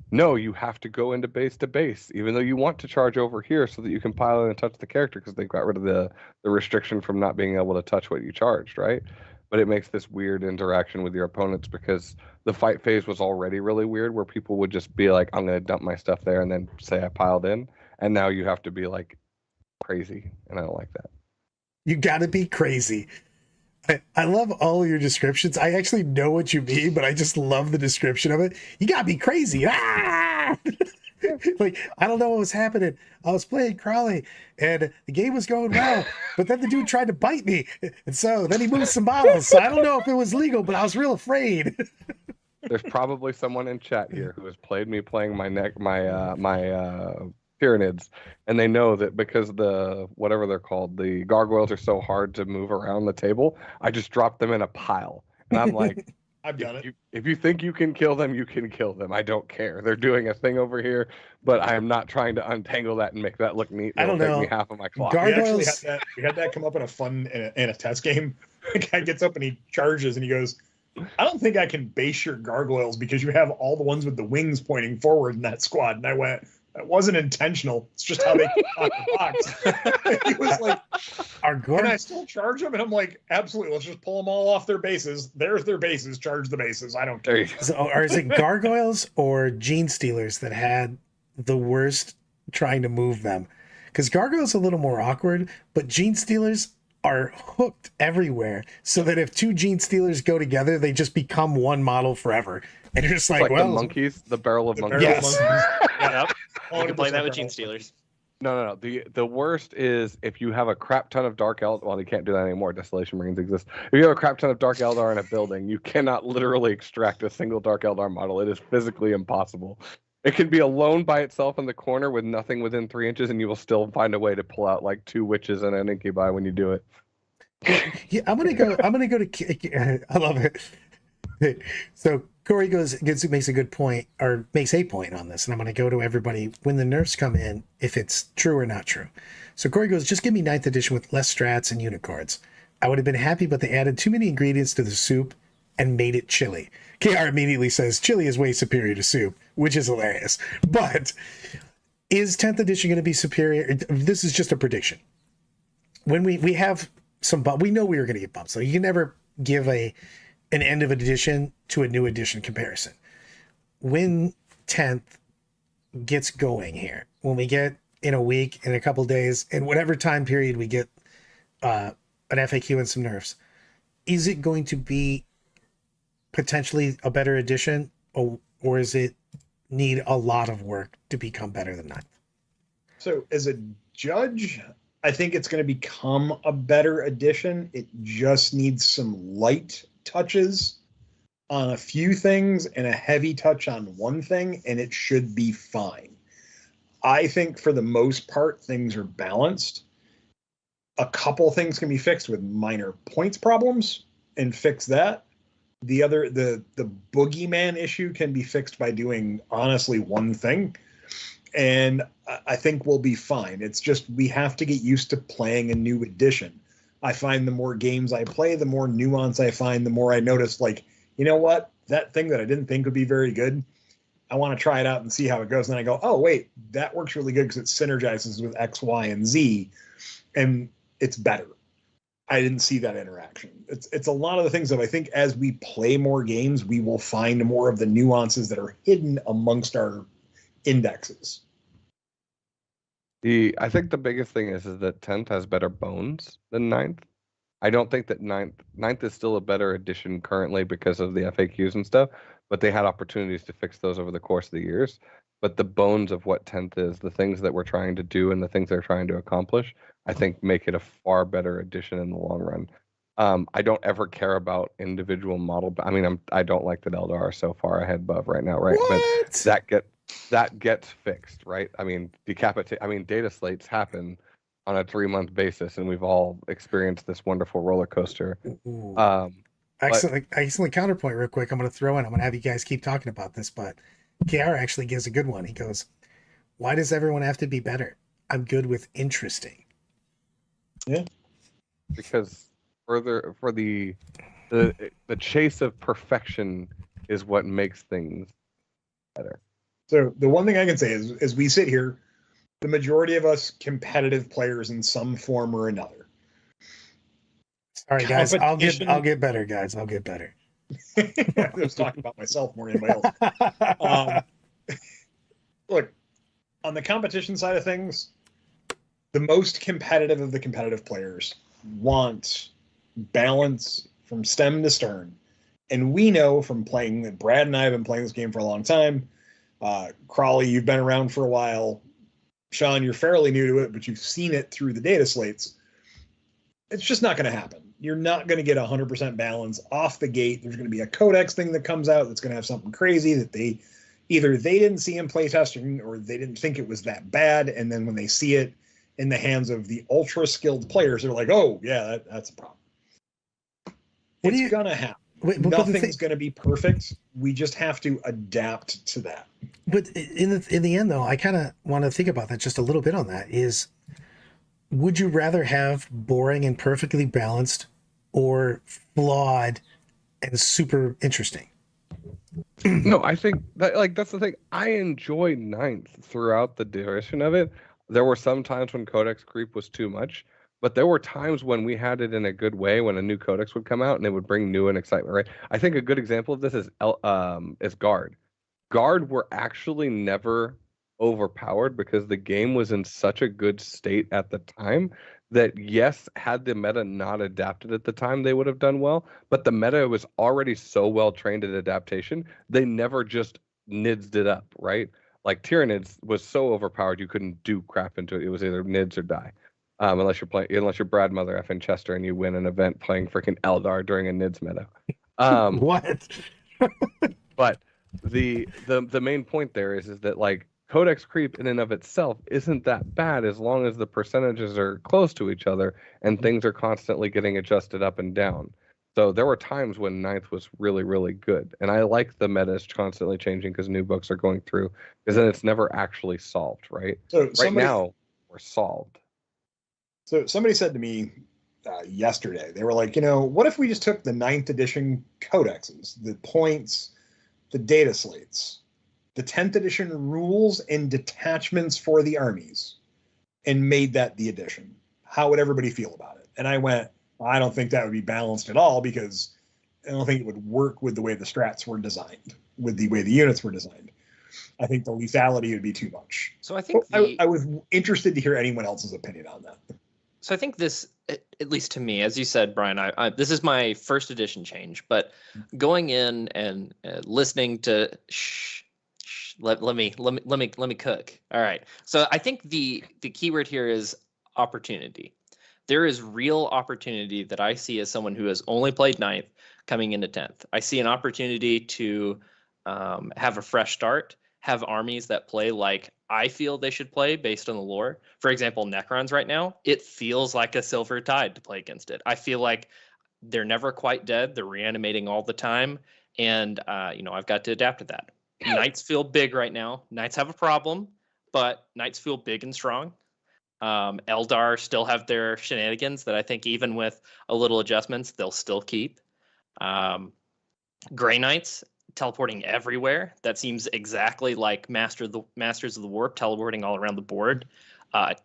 no, you have to go into base to base, even though you want to charge over here so that you can pile in and touch the character, because they got rid of the restriction from not being able to touch what you charged, right? But it makes this weird interaction with your opponents, because the fight phase was already really weird, where people would just be like, I'm going to dump my stuff there and then say I piled in. And now you have to be like crazy, and I don't like that. You gotta be crazy. I love all of your descriptions. I actually know what you mean, but I just love the description of it. You gotta be crazy. Ah! Like, I don't know what was happening. I was playing Crowley, and the game was going well, but then the dude tried to bite me, and so then he moved some bottles. So I don't know if it was legal, but I was real afraid. There's probably someone in chat here who has played me playing my Tyranids, and they know that because the whatever they're called, the gargoyles are so hard to move around the table, I just drop them in a pile, and I'm like, I've done it. If you think you can kill them, you can kill them. I don't care. They're doing a thing over here, but I am not trying to untangle that and make that look neat. I don't It'll know. take me half of my clock. We actually Gargoyles. had that come up in a fun in a test game. The guy gets up and he charges and he goes, I don't think I can base your gargoyles because you have all the ones with the wings pointing forward in that squad. And I went, that wasn't intentional. It's just how they keep on the box. He was like, can I still charge them? And I'm like, absolutely. Let's just pull them all off their bases. There's their bases. Charge the bases. I don't care. So, or is it gargoyles or gene stealers that had the worst trying to move them? Because gargoyles are a little more awkward, but gene stealers are hooked everywhere, so that if 2 gene stealers go together, they just become one model forever. And you're just like, Like well, the monkeys, the barrel of monkeys. Yes. Yep. You can play that with Gene Stealers. No. The worst is if you have a crap ton of Dark Eldar. Well, you can't do that anymore. Desolation Marines exist. If you have a crap ton of Dark Eldar in a building, you cannot literally extract a single Dark Eldar model. It is physically impossible. It can be alone by itself in the corner with nothing within 3 inches, and you will still find a way to pull out like 2 witches and an incubi when you do it. yeah, I'm gonna go to. I love it. So Corey makes a good point, or makes a point on this, and I'm gonna go to everybody when the nerfs come in, if it's true or not true. So Corey goes, just give me 9th edition with less strats and unicorns. I would have been happy, but they added too many ingredients to the soup and made it chili. KR immediately says chili is way superior to soup, which is hilarious. But Is 10th edition going to be superior? This is just a prediction. When we have some bump, we know we are going to get bumps. So you can never give an end of edition to a new edition comparison. When 10th gets going here, when we get in a week, in a couple days, in whatever time period we get an FAQ and some nerfs, is it going to be potentially a better edition, or is it need a lot of work to become better than 9th? So as a judge, I think it's going to become a better edition. It just needs some light touches on a few things and a heavy touch on one thing, and it should be fine. I think for the most part, things are balanced. A couple things can be fixed with minor points problems and fix that. The boogeyman issue can be fixed by doing honestly one thing. And I think we'll be fine. It's just we have to get used to playing a new edition. I find the more games I play, the more nuance I find, the more I notice, like, you know what? That thing that I didn't think would be very good, I want to try it out and see how it goes. And then I go, oh, wait, that works really good because it synergizes with X, Y, and Z, and it's better. I didn't see that interaction. It's a lot of the things that I think as we play more games, we will find more of the nuances that are hidden amongst our indexes. I think the biggest thing is that 10th has better bones than 9th. I don't think that 9th is still a better edition currently because of the FAQs and stuff, but they had opportunities to fix those over the course of the years. But the bones of what 10th is, the things that we're trying to do and the things they're trying to accomplish, I think make it a far better edition in the long run. I don't ever care about individual model. I mean, I don't like that Eldar are so far ahead above right now, right? What? But that gets fixed, right? I mean, data slates happen on a 3-month basis, and we've all experienced this wonderful roller coaster. Excellent counterpoint real quick. I'm going to have you guys keep talking about this, but KR actually gives a good one. He goes, why does everyone have to be better? I'm good with interesting. Yeah. Because for the chase of perfection is what makes things better. So the one thing I can say is, as we sit here, the majority of us competitive players in some form or another. All right, guys, I'll get better, guys. I'll get better. I was talking about myself more than anybody else. Look, on the competition side of things, the most competitive of the competitive players want balance from stem to stern. And we know from playing, Brad and I have been playing this game for a long time. Crawley, you've been around for a while. Sean, you're fairly new to it, but you've seen it through the data slates. It's just not going to happen. You're not going to get 100% balance off the gate. There's going to be a codex thing that comes out that's going to have something crazy that they didn't see in playtesting, or they didn't think it was that bad. And then when they see it in the hands of the ultra skilled players, they're like, oh yeah, that's a problem. It's going to happen. Nothing's going to be perfect. We just have to adapt to that. But in the end, though, I kind of want to think about that just a little bit on that. Is, would you rather have boring and perfectly balanced, or flawed and super interesting? No, I think that's the thing. I enjoyed 9th throughout the duration of it. There were some times when codex creep was too much, but there were times when we had it in a good way, when a new codex would come out and it would bring new and excitement, right? I think a good example of this is Guard. Guard were actually never overpowered because the game was in such a good state at the time that, yes, had the meta not adapted at the time, they would have done well. But the meta was already so well trained at adaptation, they never just nidsed it up, right? Like Tyranids was so overpowered you couldn't do crap into it. It was either nids or die. Unless you're Brad Mother F in Chester and you win an event playing freaking Eldar during a nids meta. What? But the main point there is that, like, codex creep in and of itself isn't that bad as long as the percentages are close to each other and things are constantly getting adjusted up and down. So there were times when 9th was really, really good. And I like the meta is constantly changing because new books are going through, because then it's never actually solved, right? So right now, we're solved. So somebody said to me yesterday, they were like, what if we just took the 9th edition codexes, the points, the data slates, the 10th edition rules and detachments for the armies and made that the edition. How would everybody feel about it? And I went, well, I don't think that would be balanced at all because I don't think it would work with the way the strats were designed, with the way the units were designed. I think the lethality would be too much. So I think I was interested to hear anyone else's opinion on that. So I think this, at least to me, as you said, Brian, this is my first edition change, but going in and listening to let me cook. All right. So I think the keyword here is opportunity. There is real opportunity that I see as someone who has only played 9th coming into 10th. I see an opportunity to have a fresh start, have armies that play like I feel they should play based on the lore. For example, Necrons right now, it feels like a Silver Tide to play against it. I feel like they're never quite dead. They're reanimating all the time. And, I've got to adapt to that. Knights feel big right now. Knights have a problem, but Knights feel big and strong. Eldar still have their shenanigans that I think even with a little adjustments, they'll still keep. Grey Knights teleporting everywhere. That seems exactly like Masters of the Warp teleporting all around the board.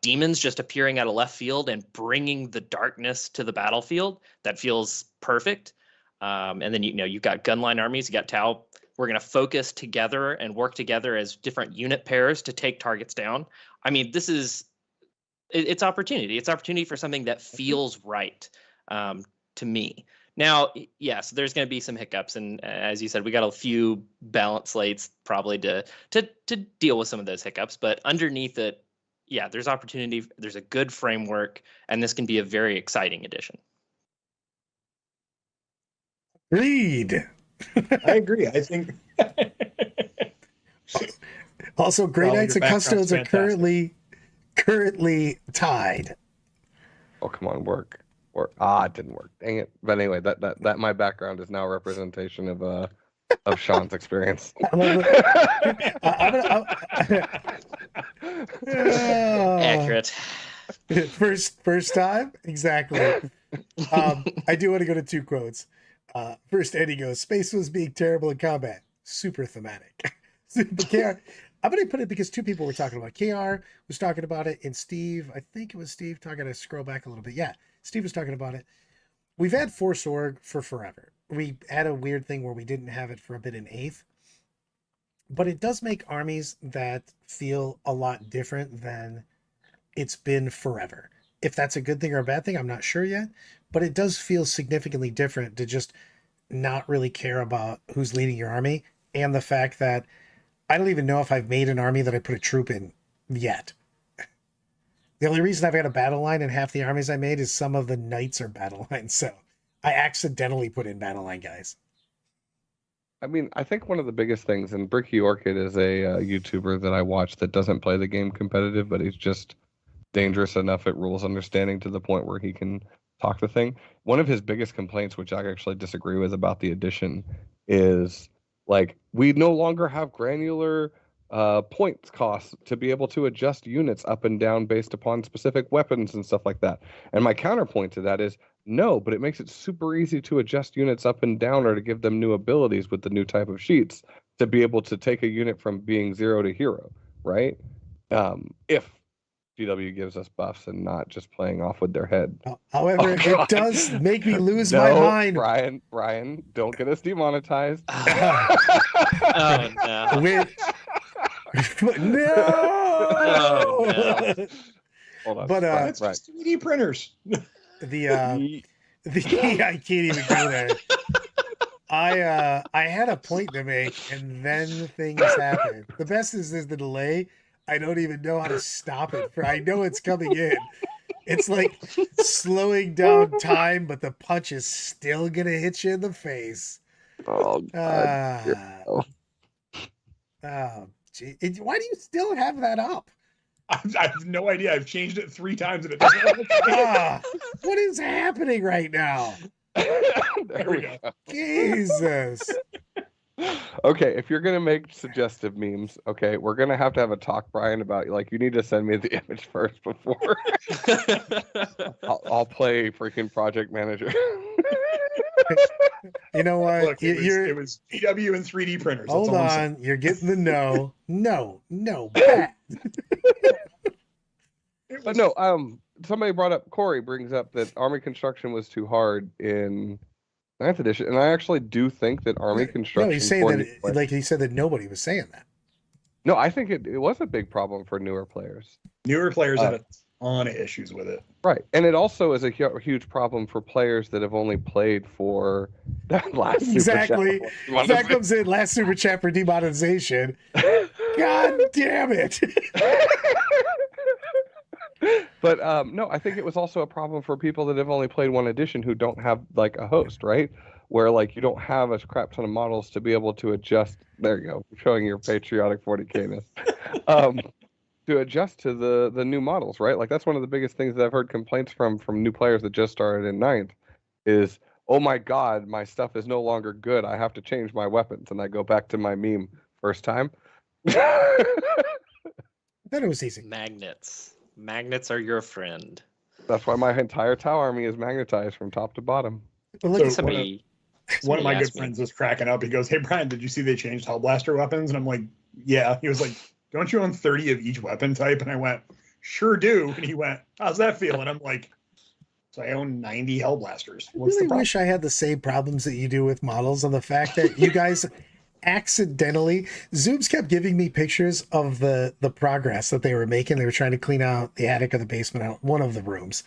Demons just appearing out of left field and bringing the darkness to the battlefield. That feels perfect. And then you've got gunline armies. You got Tau. We're going to focus together and work together as different unit pairs to take targets down. I mean, it's opportunity. It's opportunity for something that feels right to me. Now, yes, there's going to be some hiccups, and as you said, we got a few balance slates probably to deal with some of those hiccups. But underneath it, yeah, there's opportunity. There's a good framework, and this can be a very exciting addition. Agreed. I agree. I think. Also, Grey Knights and Custodes are fantastic. currently tied. Oh, come on, work. It didn't work. Dang it. But anyway, that my background is now a representation of Sean's experience. I love Accurate. First time? Exactly. I do want to go to 2 quotes. First, Eddie goes, "Space was being terrible in combat. Super thematic." But KR, I'm going to put it because 2 people were talking about it. KR was talking about it, and Steve, I think it was Steve, talking to scroll back a little bit. Yeah, Steve was talking about it. We've had Force Org for forever. We had a weird thing where we didn't have it for a bit in 8th. But it does make armies that feel a lot different than it's been forever. If that's a good thing or a bad thing, I'm not sure yet. But it does feel significantly different to just not really care about who's leading your army. And the fact that I don't even know if I've made an army that I put a troop in yet. The only reason I've got a battle line in half the armies I made is some of the knights are battle lines. So I accidentally put in battle line guys. I mean, I think one of the biggest things, and Bricky Orchid is a YouTuber that I watch that doesn't play the game competitive, but he's just dangerous enough at rules understanding to the point where he can talk the thing. One of his biggest complaints, which I actually disagree with about the edition, is like we no longer have granular points costs to be able to adjust units up and down based upon specific weapons and stuff like that. And my counterpoint to that is no, but it makes it super easy to adjust units up and down or to give them new abilities with the new type of sheets to be able to take a unit from being 0 to hero, right? If GW gives us buffs and not just playing off with their head. However, it does make me lose my mind. Brian, don't get us demonetized. Oh, no. No! Oh, no. Hold on. But It's just 3D printers. the I can't even go there. I had a point to make, and then things happen. The best is the delay. I don't even know how to stop it. I know it's coming in. It's like slowing down time, but the punch is still gonna hit you in the face. Oh, God. Gee. Why do you still have that up? I have no idea. I've changed it 3 times and it doesn't work. What is happening right now? There we go. Jesus. Okay, if you're gonna make suggestive memes, okay, we're gonna have a talk, Brian, about like you need to send me the image first before I'll play freaking project manager. You know what? Look, it was VW and 3D printers. Hold That's all I'm saying. on. You're getting the no, bad. But no, somebody brought up, Corey brings up that Army Construction was too hard in 9th edition, and I actually do think that Army Construction. No, he's saying that, like he said that nobody was saying that. No, I think it was a big problem for newer players. Newer players had a ton of issues with it. Right, and it also is a huge problem for players that have only played for that last Exactly. Super Chat. That comes in last super chat for demonetization. God damn it. But no, I think it was also a problem for people that have only played 1 edition who don't have like a host, right? Where like you don't have a crap ton of models to be able to adjust. There you go, showing your patriotic 40K-ness. To adjust to the new models, right? Like that's one of the biggest things that I've heard complaints from new players that just started in 9th is, oh my god, my stuff is no longer good. I have to change my weapons, and I go back to my meme first time. Then it was easy. Magnets are your friend. That's why my entire Tau army is magnetized from top to bottom. But look, So one of my good friends was cracking up. He goes, "Hey Brian, did you see they changed Hellblaster weapons?" And I'm like, "Yeah." He was like, "Don't you own 30 of each weapon type?" And I went, "Sure do." And he went, "How's that feel?" And I'm like, "So I own 90 Hellblasters. I What's the really problem?" wish I had the same problems that you do with models, on the fact that you guys accidentally, Zoobs kept giving me pictures of the progress that they were making. They were trying to clean out the attic of the basement, out one of the rooms.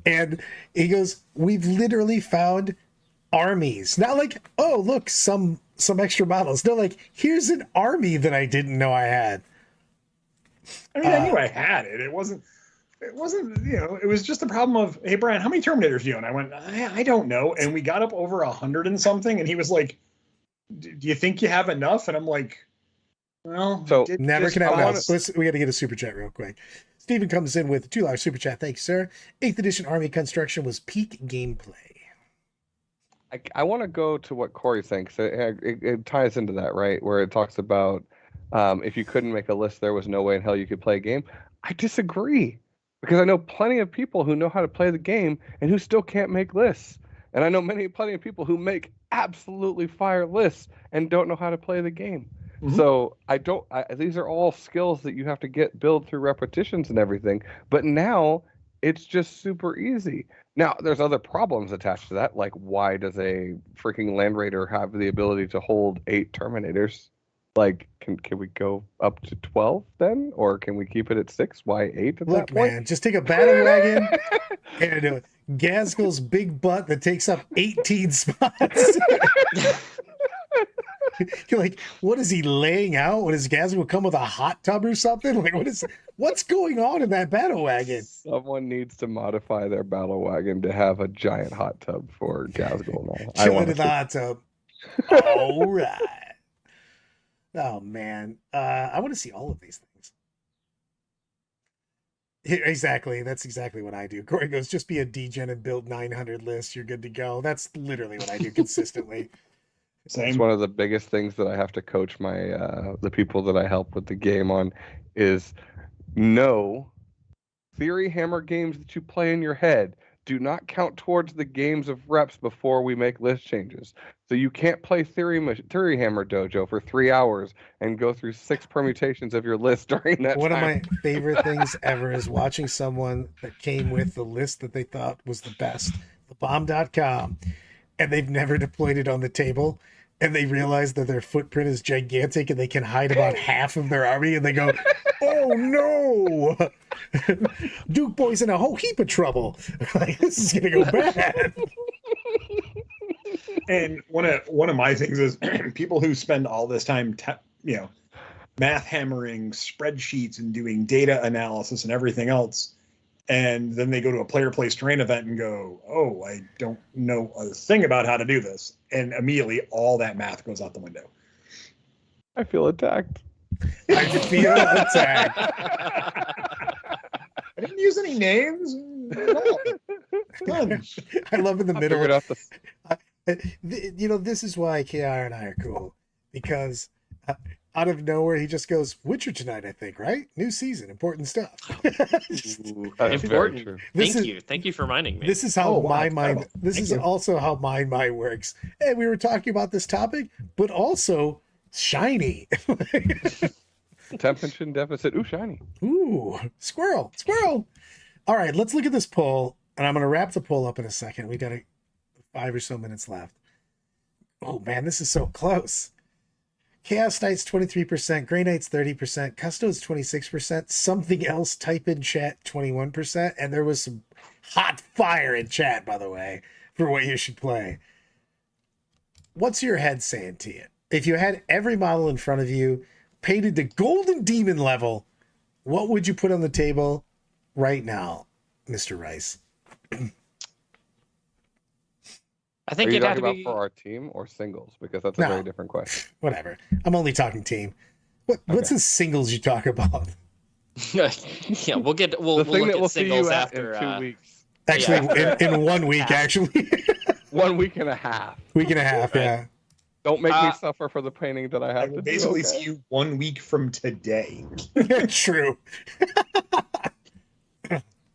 And he goes, "We've literally found armies." Not like, oh, look, some extra models. No, like, here's an army that I didn't know I had. I mean, I knew I had it. It wasn't, it was just the problem of, "Hey Brian, how many Terminators do you own?" I went, I don't know. And we got up over 100 and something. And he was like, "Do you think you have enough?" And I'm like, "Well, So Never can have enough. We got to get a super chat real quick. Steven comes in with $2 super chat. Thanks, sir. 8th edition Army Construction was peak gameplay. I want to go to what Corey thinks. It ties into that, right? Where it talks about if you couldn't make a list, there was no way in hell you could play a game. I disagree, because I know plenty of people who know how to play the game and who still can't make lists. And I know plenty of people who make absolutely fire lists and don't know how to play the game. Mm-hmm. So these are all skills that you have to build through repetitions and everything. But now it's just super easy. Now there's other problems attached to that. Like, why does a freaking Land Raider have the ability to hold 8 Terminators? Like, can we go up to 12 then? Or can we keep it at 6? Why 8 at Look, that point? man, just take a battle wagon and Gazgul's big butt that takes up 18 spots. You're like, what is he laying out? What is Gazgul come with a hot tub or something? Like, what's going on in that battle wagon? Someone needs to modify their battle wagon to have a giant hot tub for Gazgul now. Chilling in the hot tub. All right. Oh man, I want to see all of these things. Exactly, that's exactly what I do. Corey goes, "Just be a degen and build 900 lists. You're good to go." That's literally what I do consistently. Same. It's one of the biggest things that I have to coach my the people that I help with the game on is no theory hammer games that you play in your head do not count towards the games of reps before we make list changes. So you can't play Theory Hammer Dojo for 3 hours and go through 6 permutations of your list during that One time. of my favorite things ever is watching someone that came with the list that they thought was the best, thebomb.com, and they've never deployed it on the table, and they realize that their footprint is gigantic and they can hide about half of their army, and they go, "Oh no! Duke Boy's in a whole heap of trouble. Like, this is gonna go bad." And one of my things is people who spend all this time, math hammering spreadsheets and doing data analysis and everything else, and then they go to a player place terrain event and go, "Oh, I don't know a thing about how to do this," and immediately all that math goes out the window. I feel attacked. I feel attacked. I didn't use any names. No. None. I love in the middle. Figured out this is why KR and I are cool, because out of nowhere, he just goes, Witcher tonight, I think, right? New season, important stuff. Ooh, That's very important. true. Thank you for reminding me. This is how Oh, wow. my mind, this Thank is you. also how my mind works. And we were talking about this topic, but also shiny. Attention deficit. Ooh, shiny. Ooh, squirrel. All right, let's look at this poll, and I'm going to wrap the poll up in a second. We got 5 or so minutes left. Oh man, this is so close. Chaos Knights 23%, Grey Knights 30%, Custos 26%, something else, type in chat 21%, and there was some hot fire in chat, by the way, for what you should play. What's your head saying to you? If you had every model in front of you, painted to Golden Demon level, what would you put on the table right now, Mr. Rice? I think Are you it had talking to about be. for our team or singles? Because that's a No. very different question. Whatever. I'm only talking team. What's the singles you talk about? Yeah, we'll The look thing that at we'll see singles you at after in 2 weeks. Actually, Yeah. in 1 week, actually. 1 week and a half. Week and a half, Right. yeah. Don't make me suffer for the painting that I I have will to basically do. see you 1 week from today. True.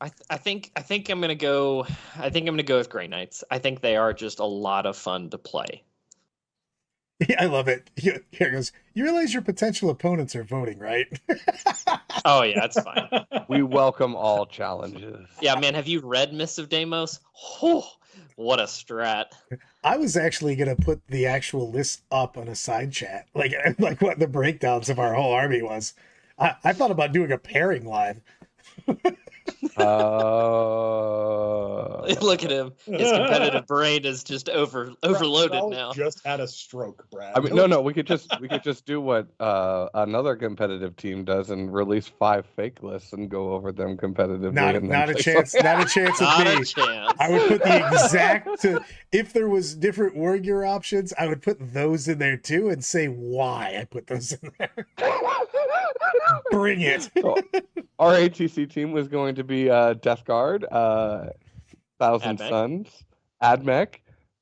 I think I'm gonna go. I think I'm gonna go with Grey Knights. I think they are just a lot of fun to play. Yeah, I love it. Here it goes. You realize your potential opponents are voting, right? Oh yeah, that's fine. We welcome all challenges. Yeah, man, have you read Mists of Deimos? Oh, what a strat! I was actually gonna put the actual list up on a side chat, like what the breakdowns of our whole army was. I thought about doing a pairing live. Look at him. His competitive brain is just overloaded Raul now. just had a stroke, Brad. I mean, no. We could just do what another competitive team does and release 5 fake lists and go over them competitively. Not and then a play chance. some- Not a chance with Not me. a chance. I would put the exact. If there was different war gear options, I would put those in there too and say why I put those in there. Bring it. So, our ATC team was going to be Death Guard, Thousand Admech. Suns, Admech,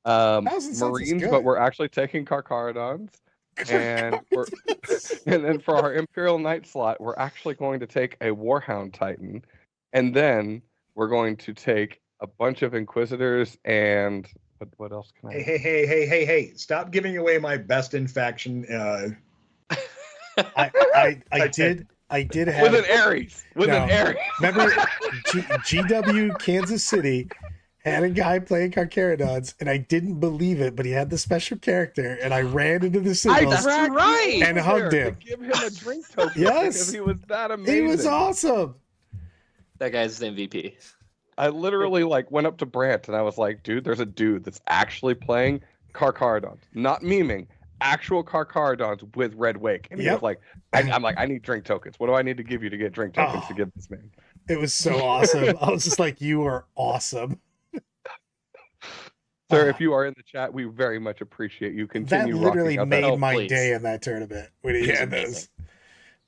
Thousand Suns is Marines, good. but we're actually taking Carcharodons. And and then for our Imperial Knight slot, we're actually going to take a Warhound Titan, and then we're going to take a bunch of Inquisitors and what else can I? Hey! Stop giving away my best in faction. I did have With an Ares. With an No. Ares. Remember, GW Kansas City had a guy playing Carcharodons, and I didn't believe it, but he had the special character, and I ran into the I singles. dragged you right. And over hugged there him. to give him a drink token Yes. because he was that amazing. He was awesome. That guy's the MVP. I literally went up to Brant and I was like, dude, there's a dude that's actually playing Carcharodons, not memeing, actual Carcharodons with Red Wake. And he Yep. was like, I'm like, I need drink tokens. What do I need to give you to get drink tokens to give this man? It was so awesome. I was just like, you are awesome. Sir, if you are in the chat, we very much appreciate you. That Continue literally rocking out that. made Oh, my please. day in that tournament when he It's had amazing. those.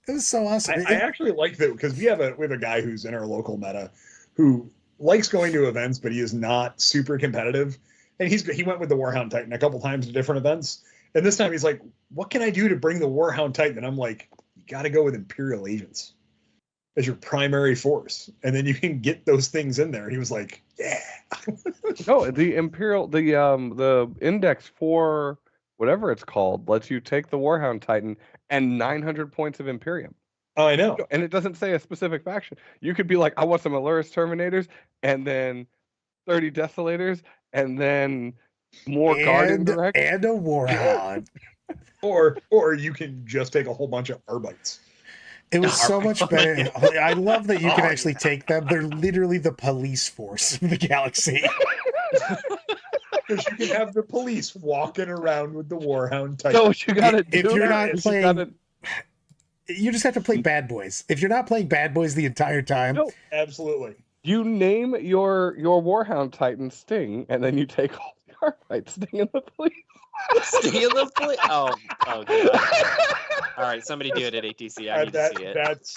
It was so awesome. I actually like that because we have a guy who's in our local meta who likes going to events, but he is not super competitive. And he went with the Warhound Titan a couple times to different events. And this time he's like, what can I do to bring the Warhound Titan? And I'm like, you got to go with Imperial Agents as your primary force. And then you can get those things in there. And he was like, yeah. No, the Imperial, the index for whatever it's called lets you take the Warhound Titan and 900 points of Imperium. Oh, I know. And it doesn't say a specific faction. You could be like, I want some Allurus Terminators, and then 30 Desolators, and then more Guardian Direct. and a Warhound. Or you can just take a whole bunch of Arbites. It was so much better. I love that you can Oh, actually take them. They're literally the police force of the galaxy. Because you can have the police walking around with the Warhound Titan. So what you gotta do If you're not is playing- you gotta, You just have to play Bad Boys. If you're not playing Bad Boys the entire time, No. Absolutely. you name your Warhound Titan Sting, and then you take all the Arbites Sting in the police. Stay in the play. Oh god. All right, somebody do it at ATC. I need to see it. That's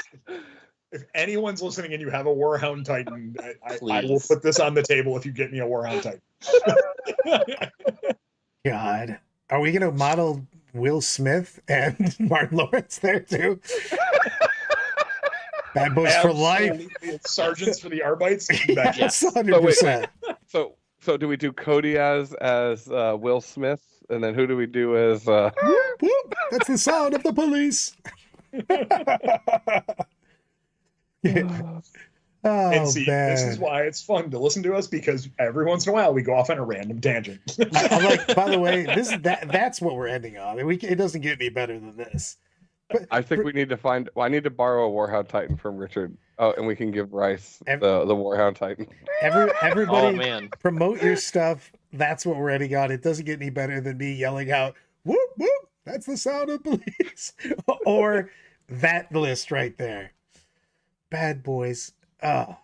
if anyone's listening and you have a Warhound Titan, I will Please. put this on the table if you get me a Warhound Titan. God, are we gonna model Will Smith and Martin Lawrence there too. Bad Boys for life. Absolutely. Sergeants for the Arbites. Yes, Yes. 100%. So do we do Cody as Will Smith, and then who do we do as? Whoop, whoop. That's the sound of the police. Oh, And see, this is man. why it's fun to listen to us, because every once in a while we go off on a random tangent. I'm like, by the way, that's what we're ending on. It doesn't get any better than this. But I think we need to find. Well, I need to borrow a Warhound Titan from Richard. Oh, and we can give Rice the Warhound Titan. everybody, Oh man. promote your stuff. That's what we're ending on. It doesn't get any better than me yelling out, "Whoop whoop!" That's the sound of police, or that list right there. Bad Boys. Oh.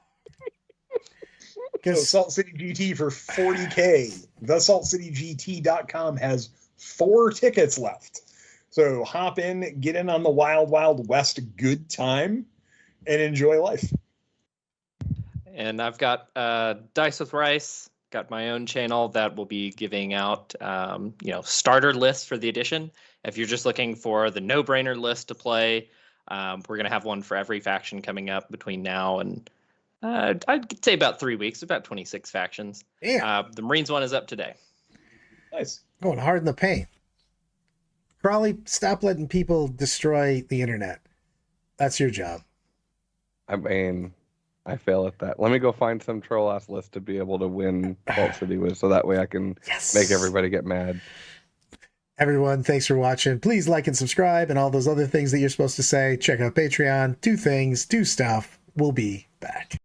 So Salt City GT for $40K. TheSaltCityGT.com has 4 tickets left. So hop in, get in on the Wild Wild West good time, and enjoy life. And I've got Dice with Rice, got my own channel that will be giving out, starter lists for the edition. If you're just looking for the no-brainer list to play, we're going to have one for every faction coming up between now and I'd say about 3 weeks, about 26 factions. Yeah. The Marines one is up today. Nice. Going hard in the paint. Crawley, stop letting people destroy the internet. That's your job. I mean, I fail at that. Let me go find some troll ass list to be able to win Salt City with, so that way I can make everybody get mad. Everyone, thanks for watching. Please like and subscribe and all those other things that you're supposed to say. Check out Patreon. Do things, do stuff. We'll be back.